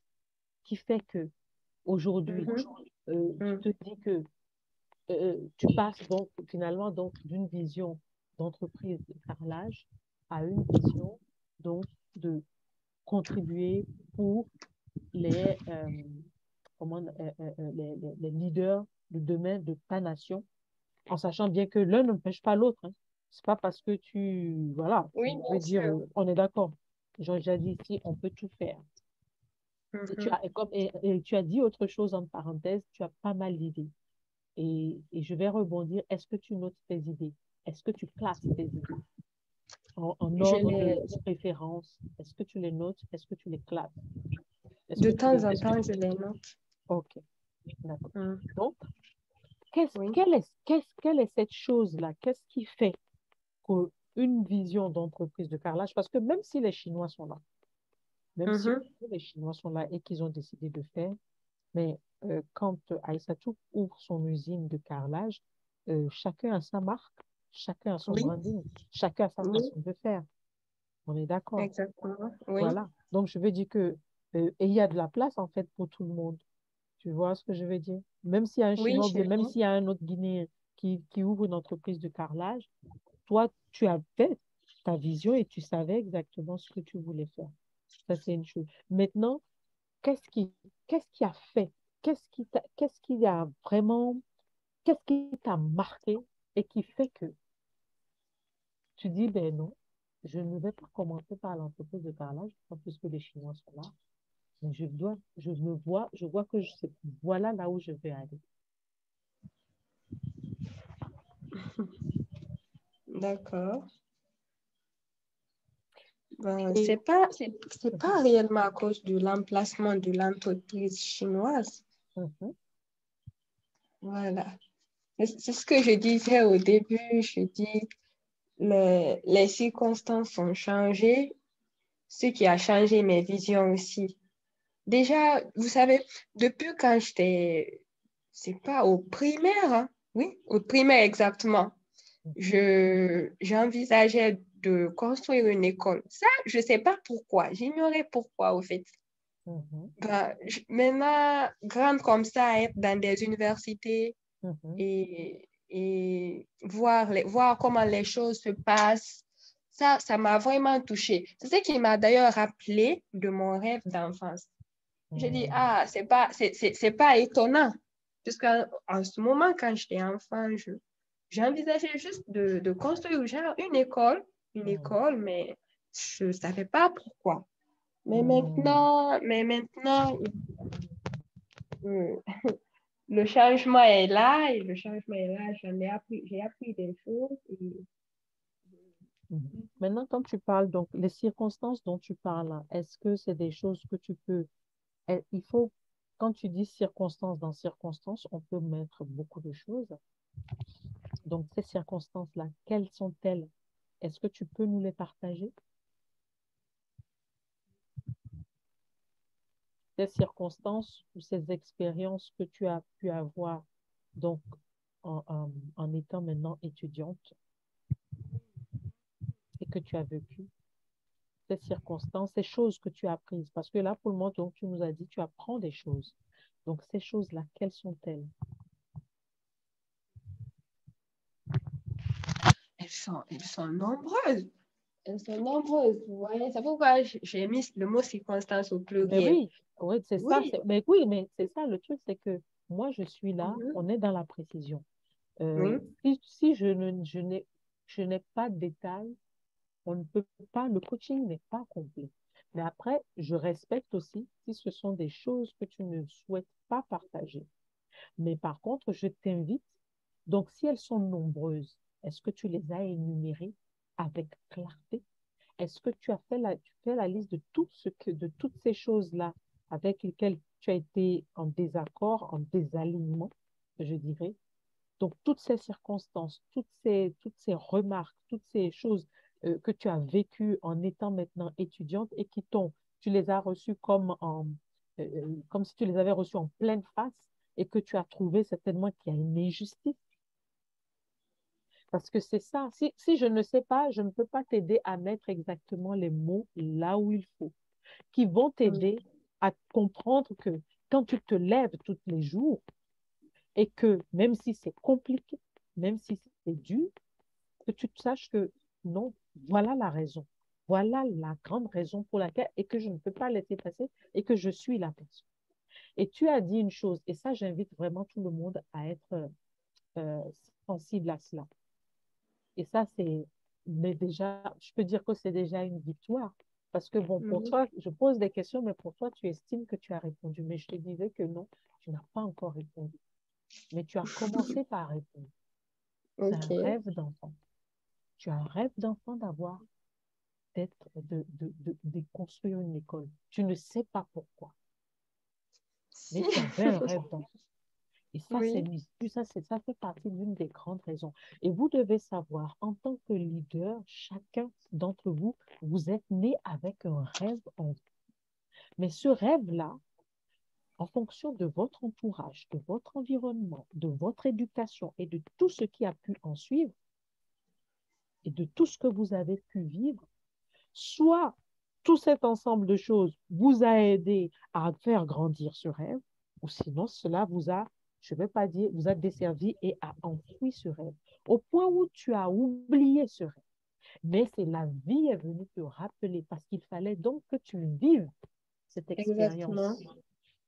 Speaker 1: qui fait que aujourd'hui,
Speaker 2: mhm,
Speaker 1: tu
Speaker 2: mhm,
Speaker 1: te dis que tu passes donc finalement donc d'une vision d'entreprise de carrelage à une vision donc de contribuer pour les, les leaders de demain de ta nation, en sachant bien que l'un n'empêche pas l'autre. Hein. C'est pas parce que voilà,
Speaker 2: oui,
Speaker 1: je veux
Speaker 2: bien
Speaker 1: dire,
Speaker 2: sûr.
Speaker 1: on est d'accord. J'ai déjà dit ici, on peut tout faire.
Speaker 2: Mhm.
Speaker 1: Et tu as dit autre chose en parenthèse, tu as pas mal d'idées. Et je vais rebondir. Est-ce que tu notes tes idées? Est-ce que tu classes tes idées en
Speaker 2: Je
Speaker 1: ordre
Speaker 2: les,
Speaker 1: de préférence? Est-ce que tu les notes? Est-ce que tu les classes?
Speaker 2: de temps en temps, je les note.
Speaker 1: Ok, d'accord.
Speaker 2: Mhm.
Speaker 1: Donc,
Speaker 2: Oui.
Speaker 1: quelle est cette chose-là? Qu'est-ce qui fait qu'une vision d'entreprise de carrelage, parce que même si les Chinois sont là, même si
Speaker 2: Mhm.
Speaker 1: les Chinois sont là et qu'ils ont décidé de faire, mais quand Aïssatou ouvre son usine de carrelage, chacun a sa marque, chacun a son
Speaker 2: Oui,
Speaker 1: branding, chacun a sa
Speaker 2: oui,
Speaker 1: façon de faire. On est d'accord.
Speaker 2: exactement. Oui,
Speaker 1: Voilà. Donc, je veux dire que, et il y a de la place, en fait, pour tout le monde. Tu vois ce que je veux dire? Même s'il y a un
Speaker 2: oui,
Speaker 1: Chinois ou
Speaker 2: je
Speaker 1: bien même
Speaker 2: vis.
Speaker 1: s'il y a un autre Guinéen qui ouvre une entreprise de carrelage, toi, tu as fait ta vision et tu savais exactement ce que tu voulais faire. Ça, c'est une chose. Maintenant, qu'est-ce qui, qu'est-ce qui a fait? Qu'est-ce qui a vraiment, qu'est-ce qui t'a marqué et qui fait que tu dis, ben non, je ne vais pas commencer par l'entreprise de carrelage, pas plus que les Chinois sont là, mais je vois que voilà là où je vais aller.
Speaker 2: D'accord. Ben,
Speaker 1: Et
Speaker 2: c'est pas réellement à cause de l'emplacement de l'entreprise chinoise.
Speaker 1: mhm,
Speaker 2: Voilà. C'est ce que je disais au début. Je dis, les circonstances ont changé, ce qui a changé mes visions aussi. Déjà, vous savez, depuis quand c'est pas au primaire, hein? Oui, au primaire exactement.
Speaker 1: mhm,
Speaker 2: J'envisageais de construire une école. Ça, je sais pas pourquoi. J'ignorais pourquoi, au fait.
Speaker 1: mhm,
Speaker 2: Ben, maintenant, grande comme ça, être dans des universités
Speaker 1: mhm,
Speaker 2: et voir comment les choses se passent, ça m'a vraiment touchée. C'est ce qui m'a d'ailleurs rappelé de mon rêve d'enfance. J'ai dit,
Speaker 1: mhm,
Speaker 2: ah, c'est pas étonnant. Puisqu'en en ce moment, quand j'étais enfant, j'envisageais juste de construire genre une
Speaker 1: mhm,
Speaker 2: école, mais je ne savais pas pourquoi.
Speaker 1: mhm.
Speaker 2: Mais maintenant, euh, le changement est là et le changement est là. J'ai appris des choses.
Speaker 1: Mhm. Maintenant, quand tu parles, donc, les circonstances dont tu parles, là, est-ce que c'est des choses que tu peux... Il faut, quand tu dis circonstances dans circonstances, on peut mettre beaucoup de choses. Donc, ces circonstances-là, quelles sont-elles? Est-ce que tu peux nous les partager? Ces circonstances ou ces expériences que tu as pu avoir, donc, en étant maintenant étudiante et que tu as vécu, ces circonstances, ces choses que tu as apprises. Parce que là, pour le moment, donc, tu nous as dit, tu apprends des choses. Donc, ces choses-là, quelles sont-elles?
Speaker 2: elles sont nombreuses. Elles sont nombreuses, vous voyez. C'est pourquoi j'ai mis le mot circonstance au
Speaker 1: Mais
Speaker 2: pluriel.
Speaker 1: oui, oui, c'est ça.
Speaker 2: Oui.
Speaker 1: Mais oui, mais c'est ça le truc, c'est que moi, je suis là,
Speaker 2: Mhm.
Speaker 1: on est dans la précision.
Speaker 2: Oui.
Speaker 1: Si je n'ai pas de détails, on ne peut pas, le coaching n'est pas complet. Mais après, je respecte aussi si ce sont des choses que tu ne souhaites pas partager. Mais par contre, je t'invite, donc si elles sont nombreuses, est-ce que tu les as énumérées avec clarté? Est-ce que tu fais la liste de de toutes ces choses-là avec lesquelles tu as été en désaccord, en désalignement, je dirais? Donc, toutes ces circonstances, toutes ces remarques, toutes ces choses que tu as vécues en étant maintenant étudiante et tu les as reçues comme si tu les avais reçues en pleine face et que tu as trouvé certainement qu'il y a une injustice. Parce que c'est ça. Si je ne sais pas, je ne peux pas t'aider à mettre exactement les mots là où il faut, qui vont t'aider à comprendre que quand tu te lèves tous les jours et que même si c'est compliqué, même si c'est dur, que tu saches que non, voilà la raison. Voilà la grande raison pour laquelle, et que je ne peux pas laisser passer, et que je suis la personne. Et tu as dit une chose, et ça, j'invite vraiment tout le monde à être euh, sensible à cela. Et ça, mais déjà, je peux dire que c'est déjà une victoire. Parce que bon, pour
Speaker 2: Mhm.
Speaker 1: toi, je pose des questions, mais pour toi, tu estimes que tu as répondu. Mais je te disais que non, tu n'as pas encore répondu. Mais tu as commencé par répondre. C'est un
Speaker 2: OK.
Speaker 1: rêve d'enfant. Tu as un rêve d'enfant de construire une école. Tu ne sais pas pourquoi, mais
Speaker 2: Si.
Speaker 1: tu avais un rêve d'enfant. Et ça,
Speaker 2: Oui.
Speaker 1: ça fait partie d'une des grandes raisons. Et vous devez savoir, en tant que leader, chacun d'entre vous, vous êtes né avec un rêve en vous. Mais ce rêve-là, en fonction de votre entourage, de votre environnement, de votre éducation et de tout ce qui a pu en suivre, et de tout ce que vous avez pu vivre, soit tout cet ensemble de choses vous a aidé à faire grandir ce rêve, ou sinon cela vous a, je ne vais pas dire, vous a desservi et a enfoui ce rêve, au point où tu as oublié ce rêve. Mais c'est la vie est venue te rappeler parce qu'il fallait donc que tu vives cette
Speaker 2: Exactement.
Speaker 1: expérience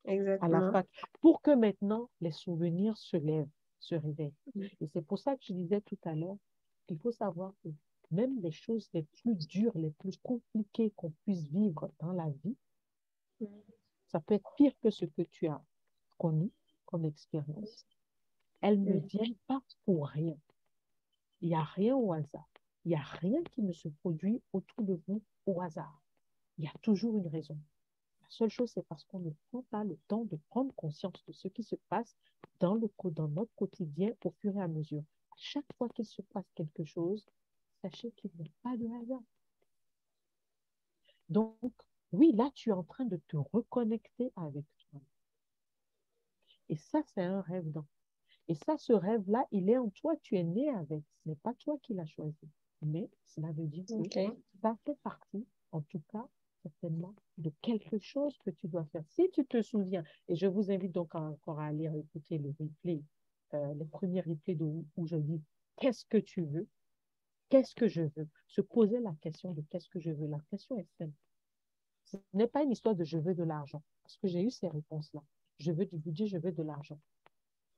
Speaker 1: à la
Speaker 2: Exactement.
Speaker 1: fac pour que maintenant les souvenirs se lèvent, se réveillent. Et c'est pour ça que je disais tout à l'heure qu'il faut savoir que même les choses les plus dures, les plus compliquées qu'on puisse vivre dans la vie, ça peut être pire que ce que tu as connu comme expérience. Elles ne
Speaker 2: Mhm.
Speaker 1: viennent pas pour rien. Il n'y a rien au hasard. Il n'y a rien qui ne se produit autour de vous au hasard. Il y a toujours une raison. La seule chose, c'est parce qu'on ne prend pas le temps de prendre conscience de ce qui se passe dans notre quotidien au fur et à mesure. À chaque fois qu'il se passe quelque chose, sachez qu'il n'y a pas de hasard. Donc, oui, là, tu es en train de te reconnecter avec toi. Et ça, c'est un rêve d'enfant. Et ça, ce rêve-là, il est en toi, tu es né avec. Ce n'est pas toi qui l'as choisi. Mais cela veut dire que
Speaker 2: OK.
Speaker 1: ça fait partie, en tout cas, certainement, de quelque chose que tu dois faire. Si tu te souviens, et je vous invite donc encore à aller écouter le replay, les premiers replays où je dis qu'est-ce que tu veux, qu'est-ce que je veux, se poser la question de qu'est-ce que je veux. La question est simple. Ce n'est pas une histoire de je veux de l'argent, parce que j'ai eu ces réponses-là. Je veux du budget, je veux de l'argent.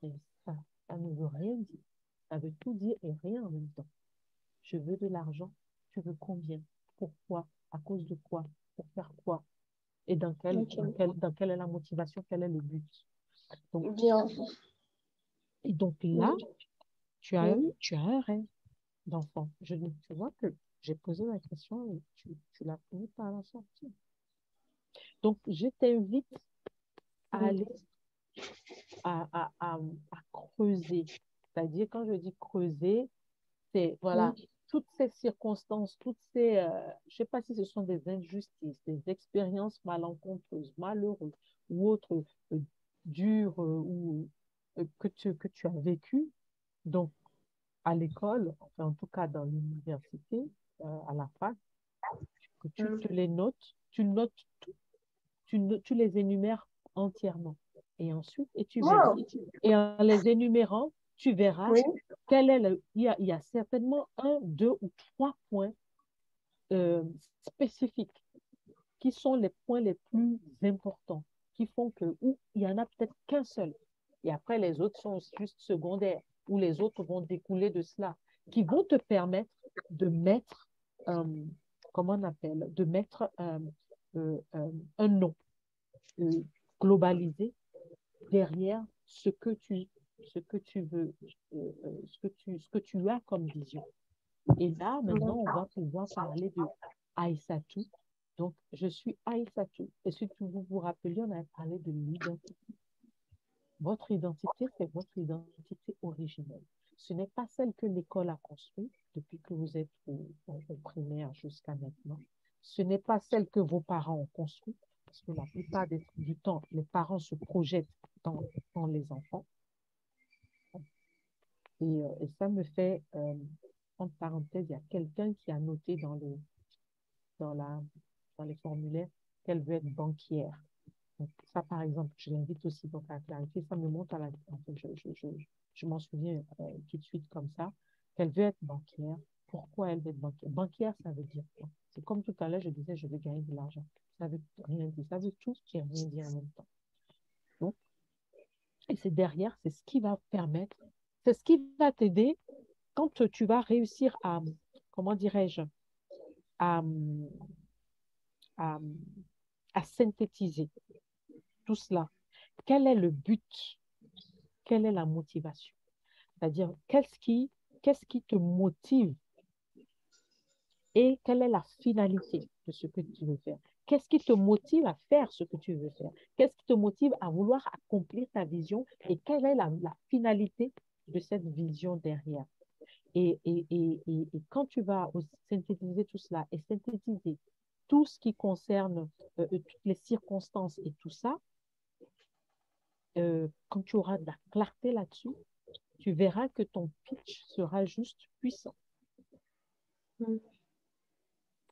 Speaker 1: Mais ça ne veut rien dire. Ça veut tout dire et rien en même temps. Je veux de l'argent. Tu veux combien? Pourquoi? À cause de quoi? Pour faire quoi? Et
Speaker 2: OK.
Speaker 1: dans quelle est la motivation? Quel est le but? Donc,
Speaker 2: Bien.
Speaker 1: et donc là,
Speaker 2: Oui. Oui.
Speaker 1: tu as un rêve d'enfant. Tu vois que j'ai posé la question et tu l'as fini par la sortir. Donc, je t'invite à
Speaker 2: Oui.
Speaker 1: aller à creuser. C'est-à-dire, quand je dis creuser, c'est, voilà,
Speaker 2: Oui.
Speaker 1: toutes ces circonstances, je ne sais pas si ce sont des injustices, des expériences malencontreuses, malheureuses ou autres, dures que tu as vécues, donc à l'école, enfin en tout cas dans l'université, à la fac, que tu te les notes, tu notes tout, tu les énumères entièrement. Et ensuite, et tu verras.
Speaker 2: Wow.
Speaker 1: Et en les énumérant, tu verras
Speaker 2: Oui.
Speaker 1: il y a certainement un, deux ou trois points euh, spécifiques qui sont les points les plus importants, qui font que, ou il y en a peut-être qu'un seul, et après les autres sont juste secondaires, ou les autres vont découler de cela, qui vont te permettre de mettre, euh, comment on appelle, de mettre un nom euh, globalisé derrière ce que tu veux, ce que tu as comme vision. Et là, maintenant, on va pouvoir parler de Aïssatou. Donc, je suis Aïssatou. Et si vous vous rappelez, on avait parlé de l'identité. Votre identité, c'est votre identité originelle. Ce n'est pas celle que l'école a construite depuis que vous êtes au primaire jusqu'à maintenant. Ce n'est pas celle que vos parents ont construite, parce que la plupart du temps, les parents se projettent dans les enfants. Et ça me fait, entre parenthèses, il y a quelqu'un qui a noté dans, la, dans les formulaires qu'elle veut être banquière. Donc, ça, par exemple, je l'invite aussi donc, à clarifier. Ça me montre à la. En fait, je m'en souviens tout de suite comme ça, qu'elle veut être banquière. Pourquoi elle veut être banquière? Banquière, ça veut dire quoi? C'est comme tout à l'heure, je disais, je veux gagner de l'argent. Ça veut rien dire. Ça veut tout et rien dire en même temps. Donc, et c'est derrière, c'est ce qui va permettre, c'est ce qui va t'aider quand tu vas réussir à, comment dirais-je, à, à, à synthétiser tout cela. Quel est le but? Quelle est la motivation? C'est-à-dire, qu'est-ce qui te motive et quelle est la finalité de ce que tu veux faire? Qu'est-ce qui te motive à faire ce que tu veux faire? Qu'est-ce qui te motive à vouloir accomplir ta vision et quelle est la finalité de cette vision derrière? Et quand tu vas synthétiser tout cela et synthétiser tout ce qui concerne toutes les circonstances et tout ça, quand tu auras de la clarté là-dessus, tu verras que ton pitch sera juste puissant.
Speaker 2: Mm.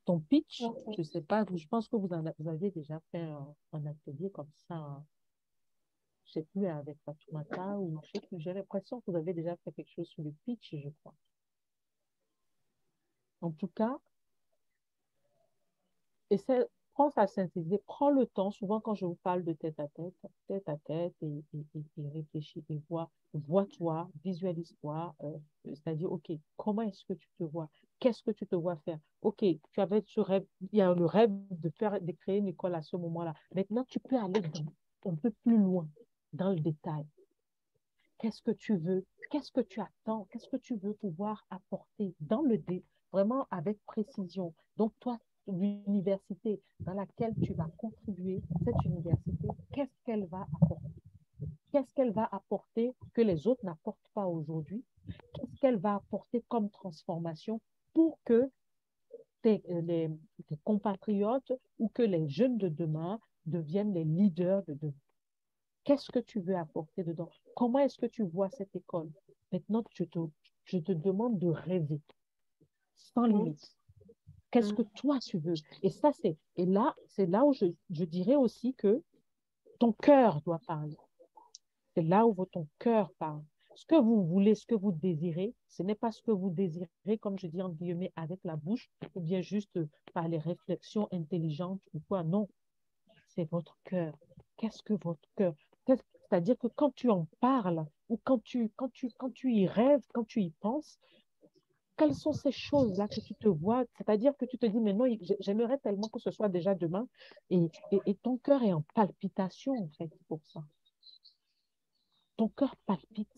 Speaker 1: Ton pitch,
Speaker 2: Ok.
Speaker 1: je ne sais pas, je pense que vous avez déjà fait un atelier comme ça, hein. Je ne sais plus, avec Fatoumata, ou je sais plus, j'ai l'impression que vous avez déjà fait quelque chose sur le pitch, je crois. En tout cas, prends ça à synthétiser, prends le temps, souvent quand je vous parle de tête à tête, et réfléchis et vois-toi, visualise-toi, c'est-à-dire, OK, comment est-ce que tu te vois? Qu'est-ce que tu te vois faire? OK, tu avais ce rêve, il y a le rêve de créer une école à ce moment-là. Maintenant, tu peux aller un peu plus loin dans le détail. Qu'est-ce que tu veux? Qu'est-ce que tu attends? Qu'est-ce que tu veux pouvoir apporter dans vraiment avec précision? Donc, toi, l'université dans laquelle tu vas contribuer, cette université, qu'est-ce qu'elle va apporter? Qu'est-ce qu'elle va apporter que les autres n'apportent pas aujourd'hui? Qu'est-ce qu'elle va apporter comme transformation pour que tes compatriotes ou que les jeunes de demain deviennent les leaders de demain? Qu'est-ce que tu veux apporter dedans? Comment est-ce que tu vois cette école? Maintenant, je te demande de rêver sans
Speaker 2: Mm.
Speaker 1: limite. Qu'est-ce
Speaker 2: Mm.
Speaker 1: que toi tu veux? C'est là où je dirais aussi que ton cœur doit parler. C'est là où ton cœur parle. Ce que vous voulez, ce que vous désirez, ce n'est pas ce que vous désirez, comme je dis en guillemets, avec la bouche, ou bien juste par les réflexions intelligentes ou quoi. Non, c'est votre cœur. Qu'est-ce que votre cœur? C'est-à-dire que quand tu en parles ou quand tu y rêves, quand tu y penses, quelles sont ces choses-là que tu te vois? C'est-à-dire que tu te dis, mais non, j'aimerais tellement que ce soit déjà demain. Et ton cœur est en palpitation, en fait, pour ça. Ton cœur palpite.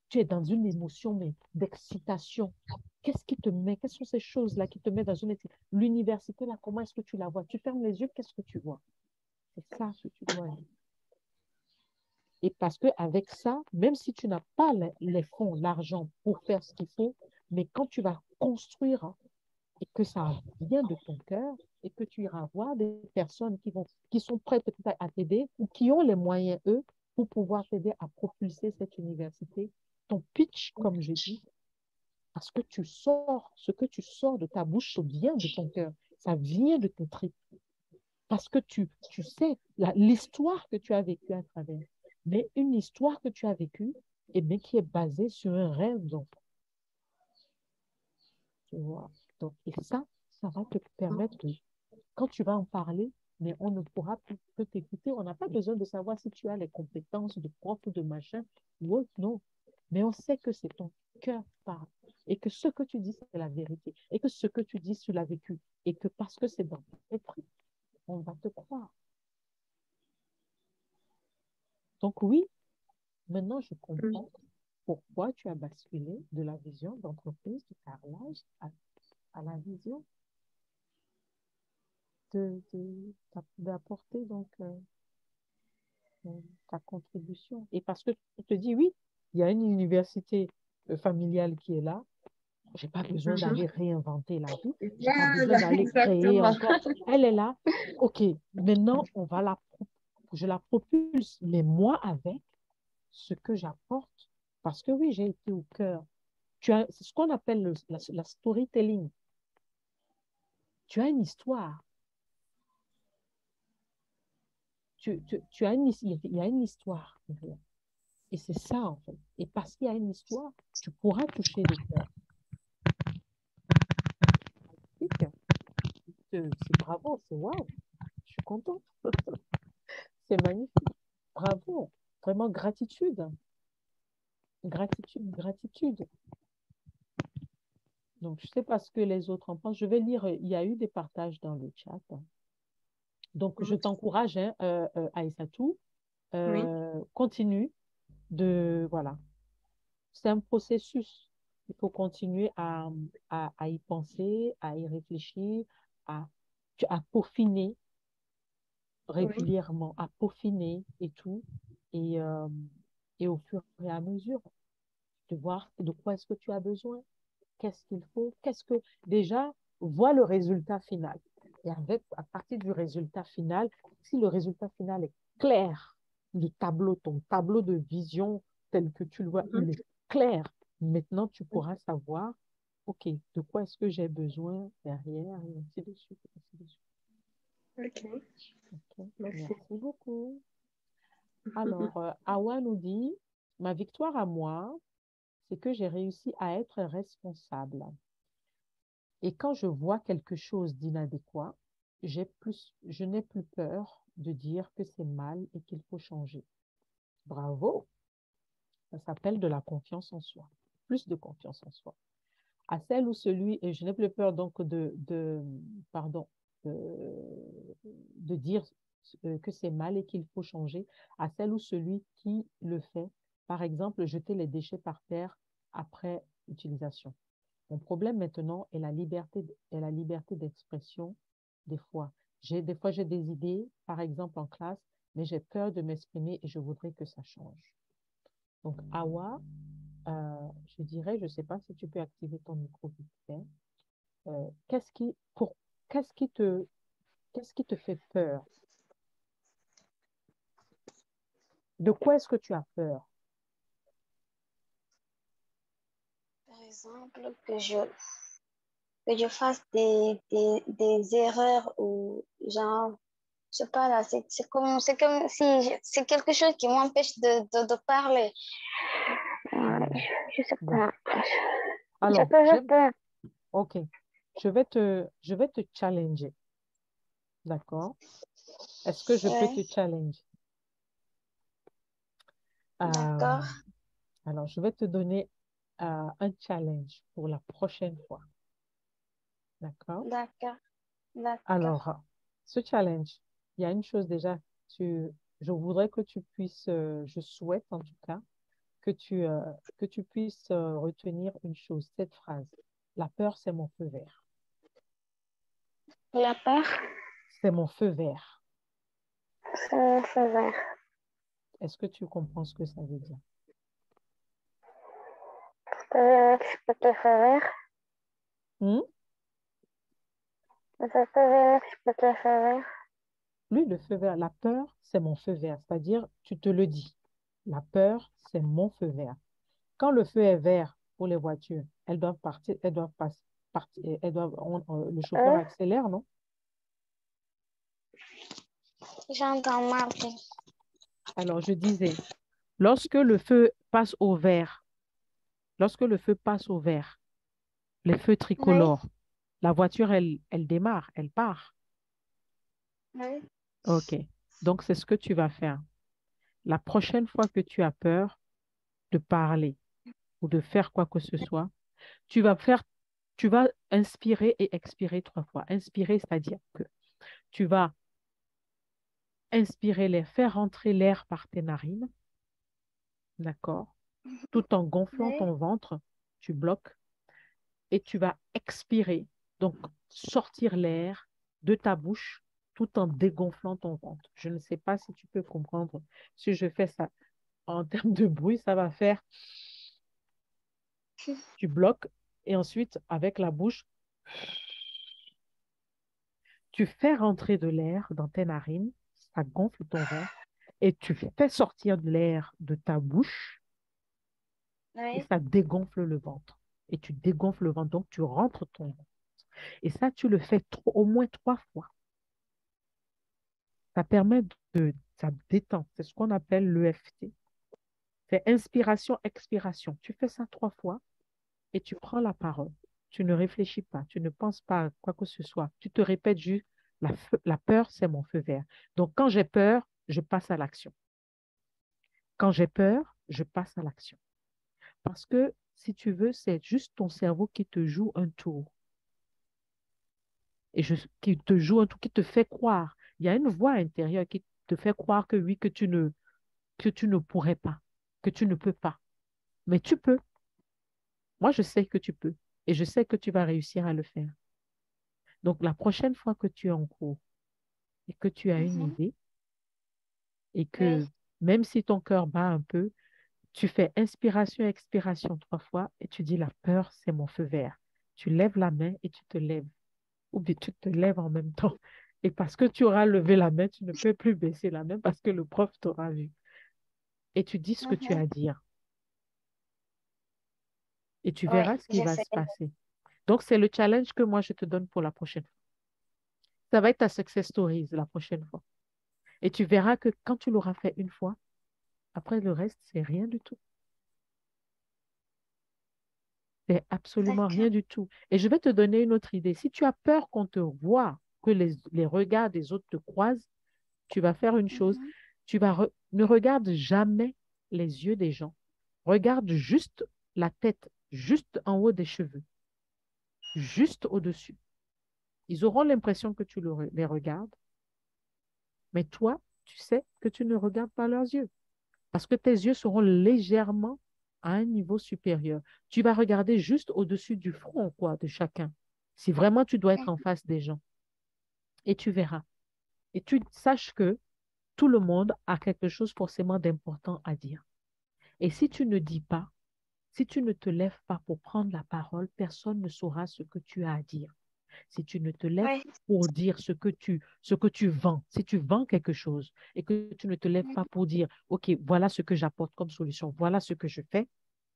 Speaker 1: Tu es dans une émotion, mais d'excitation. Qu'est-ce qui te met? Quelles sont ces choses-là qui te mettent dans une... L'université, là, comment est-ce que tu la vois? Tu fermes les yeux, qu'est-ce que tu vois? C'est ça que tu dois. Et parce qu'avec ça, même si tu n'as pas les fonds, l'argent pour faire ce qu'il faut, mais quand tu vas construire, hein, et que ça vient de ton cœur et que tu iras voir des personnes qui sont prêtes peut-être à t'aider ou qui ont les moyens, eux, pour pouvoir t'aider à propulser cette université, ton pitch, comme je dis, parce que ce que tu sors de ta bouche, ça vient de ton cœur, ça vient de tes tripes. Parce que tu sais l'histoire que tu as vécue à travers. Mais une histoire que tu as vécue, mais qui est basé sur un rêve d'enfant. Tu vois. Donc, et ça va te permettre de, quand tu vas en parler, mais on ne pourra plus t'écouter. On n'a pas besoin de savoir si tu as les compétences de prof ou de machin ou autre, non. Mais on sait que c'est ton cœur parle et que ce que tu dis, c'est la vérité et que ce que tu dis, tu l'as vécu et que parce que c'est dans ton esprit, on va te croire. Donc oui, maintenant je comprends pourquoi tu as basculé de la vision d'entreprise, du carrelage à la vision d'apporter donc ta contribution. Et parce que tu te dis, oui, il y a une université familiale qui est là, j'ai pas besoin d'aller réinventer la vie, j'ai pas besoin
Speaker 2: Voilà,
Speaker 1: d'aller créer
Speaker 2: exactement.
Speaker 1: encore. Elle est là, ok, maintenant je la propulse, mais moi avec ce que j'apporte, parce que oui, j'ai été au cœur. C'est ce qu'on appelle la storytelling. Tu as une histoire. Tu as il y a une histoire derrière. Et c'est ça, en fait. Et parce qu'il y a une histoire, tu pourras toucher le cœur. C'est bravo, c'est waouh. Je suis contente. C'est magnifique. Bravo. Vraiment gratitude. Gratitude, gratitude. Donc, je ne sais pas ce que les autres en pensent. Je vais lire, il y a eu des partages dans le chat. Donc, je t'encourage, hein, Aïssatou,
Speaker 2: Oui,
Speaker 1: continue voilà. C'est un processus. Il faut continuer à y penser, à y réfléchir, à, à peaufiner
Speaker 2: oui,
Speaker 1: régulièrement, à peaufiner et tout. Et, euh, et au fur et à mesure, de voir de quoi est-ce que tu as besoin, qu'est-ce qu'il faut, déjà, vois le résultat final. Et à partir du résultat final, si le résultat final est clair, ton tableau de vision tel que tu le vois, il est clair. Maintenant, tu pourras savoir, OK, de quoi est-ce que j'ai besoin derrière, et ainsi de suite, ainsi de suite.
Speaker 2: ok,
Speaker 1: OK,
Speaker 2: merci.
Speaker 1: merci beaucoup. Alors, Awa nous dit, ma victoire à moi, c'est que j'ai réussi à être responsable. Et quand je vois quelque chose d'inadéquat, je n'ai plus peur de dire que c'est mal et qu'il faut changer. Bravo, ça s'appelle de la confiance en soi, plus de confiance en soi. À celle ou celui, et je n'ai plus peur donc pardon, de, de dire que c'est mal et qu'il faut changer, à celle ou celui qui le fait, par exemple, jeter les déchets par terre après utilisation. Mon problème maintenant est la liberté d'expression des fois. Des fois, j'ai des idées, par exemple en classe, mais j'ai peur de m'exprimer et je voudrais que ça change. Donc, Awa, je dirais, je ne sais pas si tu peux activer ton micro vite fait. Euh, qu'est-ce qui, pour, qu'est-ce qui te, qu'est-ce qui te fait peur? De quoi est-ce que tu as peur?
Speaker 3: Par exemple, que je fasse des erreurs ou genre, je sais pas là, c'est comme si c'est quelque chose qui m'empêche de parler.
Speaker 1: Mhm.
Speaker 3: Je sais
Speaker 1: Bon,
Speaker 3: pas. J'ai
Speaker 1: alors,
Speaker 3: toujours peur.
Speaker 1: ok, je vais te challenger, d'accord? Est-ce que je peux
Speaker 3: Ouais,
Speaker 1: te challenger? Euh,
Speaker 3: d'accord,
Speaker 1: alors, je vais te donner un challenge pour la prochaine fois. D'accord?
Speaker 3: d'accord, d'accord,
Speaker 1: Alors, ce challenge, il y a une chose déjà, je voudrais que tu puisses, je souhaite en tout cas, que tu puisses retenir une chose, cette phrase. La peur, c'est mon feu vert.
Speaker 3: la peur,
Speaker 1: C'est mon feu vert.
Speaker 3: c'est vrai.
Speaker 1: Est-ce que tu comprends ce que ça veut dire?
Speaker 3: Je peux te faire rire.
Speaker 1: Hmm?
Speaker 3: Je peux te faire rire.
Speaker 1: Oui, le feu vert. La peur, c'est mon feu vert. C'est-à-dire, tu te le dis. La peur, c'est mon feu vert. Quand le feu est vert pour les voitures, elles doivent partir, elles doivent passer, le chauffeur
Speaker 3: Hein?
Speaker 1: accélère, non?
Speaker 3: J'entends mal.
Speaker 1: Alors, je disais, lorsque le feu passe au vert, lorsque le feu passe au vert, les feux
Speaker 3: Oui,
Speaker 1: tricolores, la voiture, elle démarre, elle part.
Speaker 3: oui,
Speaker 1: OK. Donc, c'est ce que tu vas faire. La prochaine fois que tu as peur de parler ou de faire quoi que ce soit, tu vas faire, tu vas inspirer et expirer 3 fois. Inspirer, c'est-à-dire que tu vas inspirer l'air, faire rentrer l'air par tes narines, d'accord? Tout en gonflant
Speaker 3: oui.
Speaker 1: ton ventre, tu bloques et tu vas expirer. Donc, sortir l'air de ta bouche tout en dégonflant ton ventre. Je ne sais pas si tu peux comprendre. Si je fais ça en termes de bruit, ça va faire, tu bloques et ensuite, avec la bouche, tu fais rentrer de l'air dans tes narines, ça gonfle ton ventre et tu fais sortir de l'air de ta bouche et
Speaker 3: Oui,
Speaker 1: ça dégonfle le ventre. Et tu dégonfles le ventre, donc tu rentres ton ventre. Et ça, tu le fais au moins 3 fois. Ça permet ça détend. C'est ce qu'on appelle l'EFT. C'est inspiration, expiration. Tu fais ça 3 fois et tu prends la parole. Tu ne réfléchis pas, tu ne penses pas à quoi que ce soit. Tu te répètes juste, la peur, c'est mon feu vert. Donc, quand j'ai peur, je passe à l'action. Quand j'ai peur, je passe à l'action. Parce que, si tu veux, c'est juste ton cerveau qui te joue un tour. Qui te joue un tour, qui te fait croire. Il y a une voix intérieure qui te fait croire que oui, que tu ne pourrais pas, que tu ne peux pas. Mais tu peux. Moi, je sais que tu peux. Et je sais que tu vas réussir à le faire. Donc, la prochaine fois que tu es en cours et que tu as une
Speaker 3: mhm,
Speaker 1: idée et
Speaker 3: oui,
Speaker 1: que même si ton cœur bat un peu, tu fais inspiration, expiration 3 fois et tu dis la peur, c'est mon feu vert. Tu lèves la main et tu te lèves. Ou bien tu te lèves en même temps. Et parce que tu auras levé la main, tu ne peux plus baisser la main parce que le prof t'aura vu. Et tu dis ce que tu as
Speaker 3: mhm,
Speaker 1: à dire. Et tu
Speaker 3: oui,
Speaker 1: verras ce qui va
Speaker 3: j'essaie.
Speaker 1: se passer. Donc, c'est le challenge que moi, je te donne pour la prochaine fois. Ça va être ta success stories la prochaine fois. Et tu verras que quand tu l'auras fait une fois, après le reste, c'est rien du tout. C'est absolument rien
Speaker 3: D'accord.
Speaker 1: du tout. Et je vais te donner une autre idée. Si tu as peur qu'on te voit, que les regards des autres te croisent, tu vas faire une chose.
Speaker 3: Mhm,
Speaker 1: Ne regarde jamais les yeux des gens. Regarde juste la tête, juste en haut des cheveux, juste au-dessus. Ils auront l'impression que tu les regardes, mais toi, tu sais que tu ne regardes pas leurs yeux parce que tes yeux seront légèrement à un niveau supérieur. Tu vas regarder juste au-dessus du front, quoi, de chacun. Si vraiment tu dois être en face des gens, et tu verras. Et tu saches que tout le monde a quelque chose forcément d'important à dire. Et si tu ne dis pas, si tu ne te lèves pas pour prendre la parole, personne ne saura ce que tu as à dire. Si tu ne te lèves
Speaker 3: oui,
Speaker 1: pour dire ce que tu vends, si tu vends quelque chose et que tu ne te lèves pas pour dire, OK, voilà ce que j'apporte comme solution, voilà ce que je fais,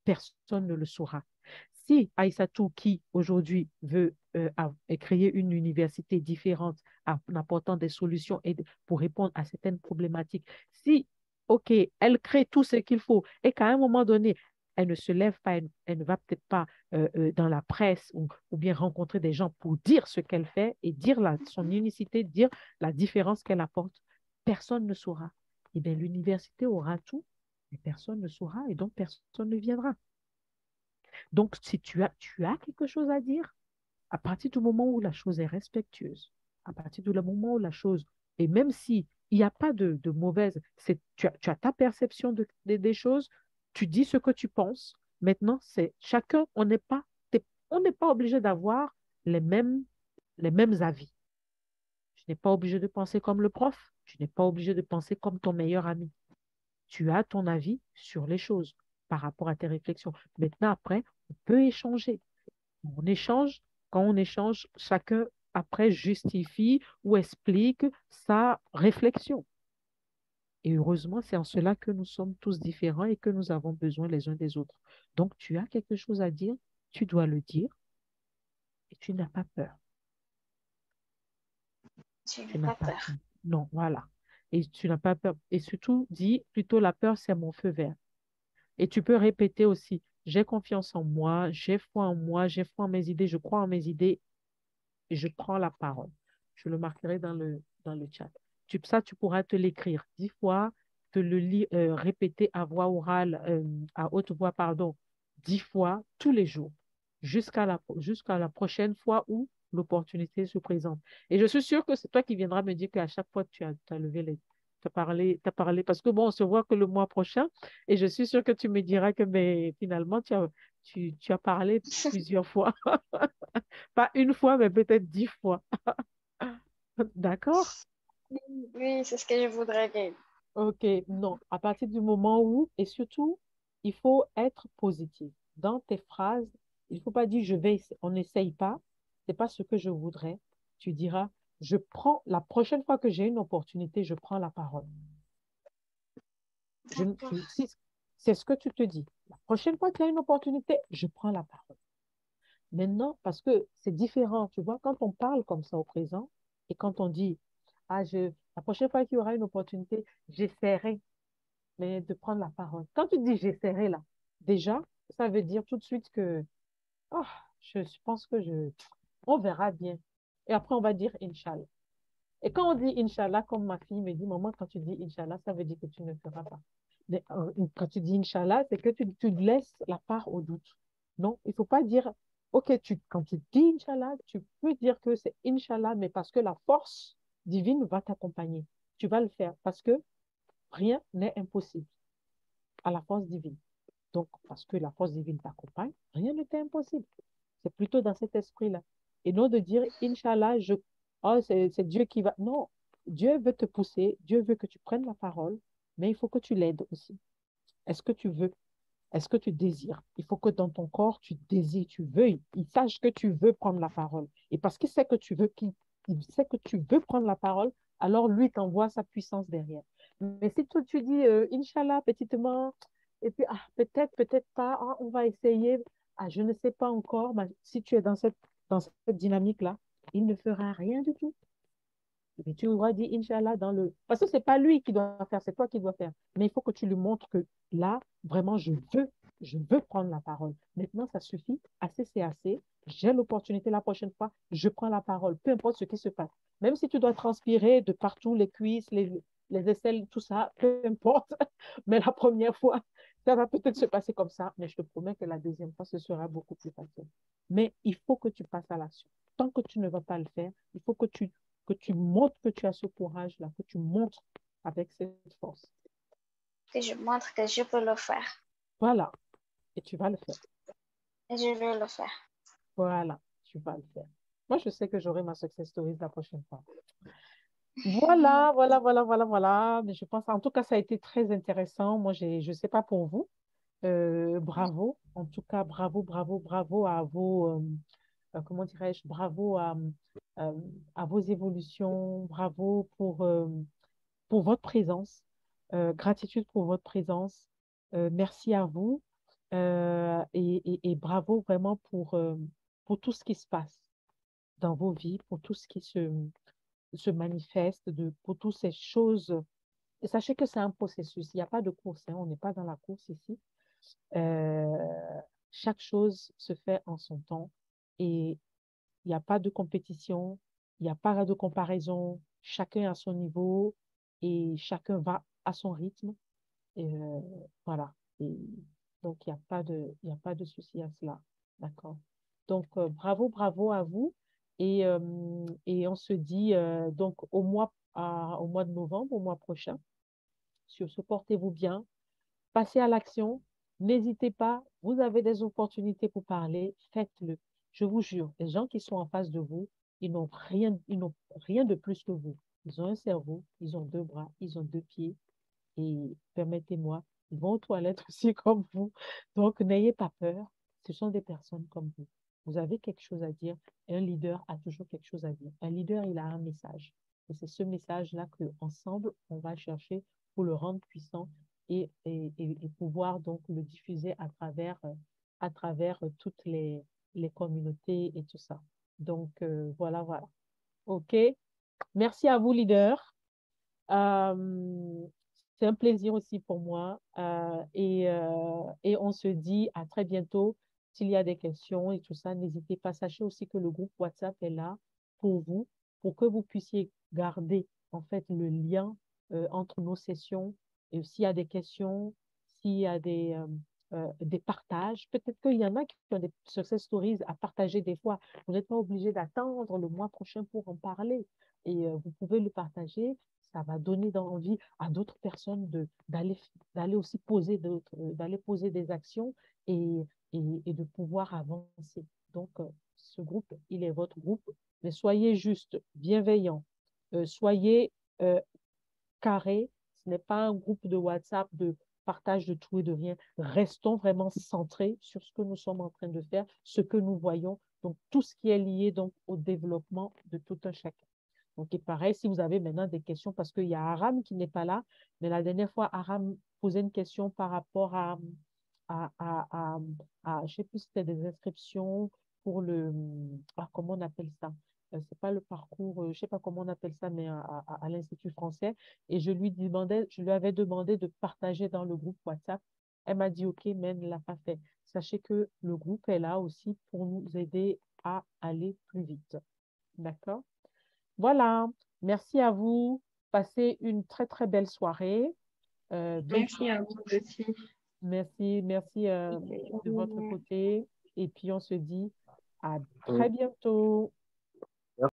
Speaker 1: personne ne le saura. Si Aïssatou, qui aujourd'hui veut créer une université différente en apportant des solutions pour répondre à certaines problématiques, si, OK, elle crée tout ce qu'il faut et qu'à un moment donné, elle ne se lève pas, elle ne va peut-être pas dans la presse ou bien rencontrer des gens pour dire ce qu'elle fait et dire son unicité, dire la différence qu'elle apporte, personne ne saura. Eh bien, l'université aura tout, mais personne ne saura et donc personne ne viendra. Donc, si tu as quelque chose à dire, à partir du moment où la chose est respectueuse, à partir du moment où la chose, et même si il n'y a pas de mauvaise, tu as ta perception des choses, tu dis ce que tu penses. Maintenant, c'est chacun, on n'est pas obligé d'avoir les mêmes, les mêmes avis. Tu n'es pas obligé de penser comme le prof, tu n'es pas obligé de penser comme ton meilleur ami. Tu as ton avis sur les choses par rapport à tes réflexions. Maintenant, après, on peut échanger. On échange, quand on échange, chacun après justifie ou explique sa réflexion. Et heureusement, c'est en cela que nous sommes tous différents et que nous avons besoin les uns des autres. Donc, tu as quelque chose à dire, tu dois le dire et tu n'as pas peur.
Speaker 3: je n'ai
Speaker 1: Tu n'as
Speaker 3: pas
Speaker 1: pas
Speaker 3: peur.
Speaker 1: peur. Non, voilà. Et tu n'as pas peur. Et surtout, dis plutôt la peur, c'est mon feu vert. Et tu peux répéter aussi, j'ai confiance en moi, j'ai foi en mes idées, je crois en mes idées et je prends la parole. Je le marquerai dans le chat. Ça, tu pourras te l'écrire 10 fois, te le répéter à voix orale, à haute voix, pardon, 10 fois tous les jours, jusqu'à la prochaine fois où l'opportunité se présente. Et je suis sûre que c'est toi qui viendras me dire qu'à chaque fois que tu as levé les... Tu as parlé, parce que bon, on se voit que le mois prochain, et je suis sûre que tu me diras que mais finalement, tu as parlé plusieurs fois. Pas une fois, mais peut-être 10 fois. D'accord?
Speaker 3: Oui, c'est ce que je voudrais dire.
Speaker 1: Ok, non. À partir du moment où, et surtout, il faut être positif. Dans tes phrases, il ne faut pas dire on n'essaye pas, c'est pas ce que je voudrais. Tu diras, la prochaine fois que j'ai une opportunité, je prends la parole.
Speaker 3: D'accord.
Speaker 1: C'est ce que tu te dis. La prochaine fois qu'il y a une opportunité, je prends la parole. Maintenant, parce que c'est différent, tu vois, quand on parle comme ça au présent et quand on dit, la prochaine fois qu'il y aura une opportunité, j'essaierai de prendre la parole. Quand tu dis j'essaierai là, déjà, ça veut dire tout de suite que, oh, je pense que on verra bien. Et après, on va dire Inch'Allah. Et quand on dit Inch'Allah, comme ma fille me dit, maman, quand tu dis Inch'Allah, ça veut dire que tu ne feras pas. Mais, quand tu dis Inch'Allah, c'est que tu laisses la part au doute. Non, il ne faut pas dire, OK, quand tu dis Inch'Allah, tu peux dire que c'est Inch'Allah, mais parce que la force divine va t'accompagner. Tu vas le faire parce que rien n'est impossible à la force divine. Donc, parce que la force divine t'accompagne, rien n'est impossible. C'est plutôt dans cet esprit-là. Et non de dire, Inch'Allah, oh, c'est Dieu qui va. Non, Dieu veut te pousser, Dieu veut que tu prennes la parole, mais il faut que tu l'aides aussi. Est-ce que tu veux? Est-ce que tu désires? Il faut que dans ton corps, tu désires, tu veuilles. Il sache que tu veux prendre la parole. Et parce qu'il sait que il sait que tu veux prendre la parole, alors lui t'envoie sa puissance derrière. Mais si toi, tu dis, Inch'Allah, petitement, et puis, peut-être, peut-être pas, on va essayer, je ne sais pas encore, mais si tu es dans cette dynamique-là, il ne fera rien du tout. Et tu auras dit Inch'Allah dans le... Parce que ce n'est pas lui qui doit faire, c'est toi qui dois faire. Mais il faut que tu lui montres que là, vraiment, je veux prendre la parole. Maintenant, ça suffit. Assez, c'est assez. J'ai l'opportunité la prochaine fois, je prends la parole, peu importe ce qui se passe. Même si tu dois transpirer de partout, les cuisses, les aisselles, tout ça, peu importe. Mais la première fois, ça va peut-être se passer comme ça, mais je te promets que la deuxième fois, ce sera beaucoup plus facile. Mais il faut que tu passes à l'action. Tant que tu ne vas pas le faire, il faut que tu montres que tu as ce courage-là, que tu montres avec cette force.
Speaker 3: Que je montre que je peux le faire.
Speaker 1: Voilà, et tu vas le faire.
Speaker 3: Et je vais le faire.
Speaker 1: Voilà, tu vas le faire. Moi, je sais que j'aurai ma success story la prochaine fois. Voilà, voilà, voilà, voilà, voilà. Mais je pense, en tout cas, ça a été très intéressant. Moi, je ne sais pas pour vous. Bravo. En tout cas, bravo, bravo, bravo à vos, comment dirais-je, bravo euh, à vos évolutions. Bravo pour votre présence. Gratitude pour votre présence. Merci à vous. Et bravo vraiment pour tout ce qui se passe dans vos vies, pour tout ce qui se manifeste, pour toutes ces choses. Et sachez que c'est un processus. Il n'y a pas de course, hein. On n'est pas dans la course ici. Euh, Chaque chose se fait en son temps et il n'y a pas de compétition, il n'y a pas de comparaison. Chacun à son niveau et chacun va à son rythme. Et, voilà. Et donc, il y a pas de souci à cela. D'accord. Donc, bravo, bravo à vous. Et on se dit donc au mois de novembre, au mois prochain. Sur ce, portez-vous bien. Passez à l'action. N'hésitez pas. Vous avez des opportunités pour parler. Faites-le. Je vous jure, les gens qui sont en face de vous, ils n'ont rien de plus que vous. Ils ont un cerveau, ils ont 2 bras, ils ont 2 pieds. Et permettez-moi, ils vont aux toilettes aussi comme vous. Donc, n'ayez pas peur. Ce sont des personnes comme vous. Vous avez quelque chose à dire. Un leader a toujours quelque chose à dire. Un leader, il a un message. Et c'est ce message-là qu'ensemble, on va chercher pour le rendre puissant et pouvoir donc le diffuser à travers toutes les communautés et tout ça. Donc, voilà, voilà. OK. Merci à vous, leader. C'est un plaisir aussi pour moi. Et on se dit à très bientôt. S'il y a des questions et tout ça, n'hésitez pas. Sachez aussi que le groupe WhatsApp est là pour vous, pour que vous puissiez garder en fait le lien entre nos sessions. Et s'il y a des questions, s'il y a des partages, peut-être qu'il y en a qui ont des success stories à partager des fois. Vous n'êtes pas obligé d'attendre le mois prochain pour en parler. Et vous pouvez le partager. Ça va donner envie à d'autres personnes d'aller aussi d'aller poser des actions et, et de pouvoir avancer. Donc, ce groupe, il est votre groupe, mais soyez juste bienveillants, soyez euh, carrés. Ce n'est pas un groupe de WhatsApp de partage de tout et de rien. Restons vraiment centrés sur ce que nous sommes en train de faire, ce que nous voyons, donc tout ce qui est lié donc au développement de tout un chacun. Donc, et pareil, si vous avez maintenant des questions, parce qu'il y a Aram qui n'est pas là, mais la dernière fois, Aram posait une question par rapport à, à, à, je ne sais plus si c'était des inscriptions pour comment on appelle ça? C'est pas le parcours, je ne sais pas comment on appelle ça, mais à l'Institut français. Et je lui avais demandé de partager dans le groupe WhatsApp. Elle m'a dit, OK, mais elle ne l'a pas fait. Sachez que le groupe est là aussi pour nous aider à aller plus vite. D'accord? Voilà, merci à vous. Passez une très, très belle soirée. Bien,
Speaker 2: Merci à vous aussi.
Speaker 1: merci, merci de votre côté. Et puis, on se dit à très bientôt.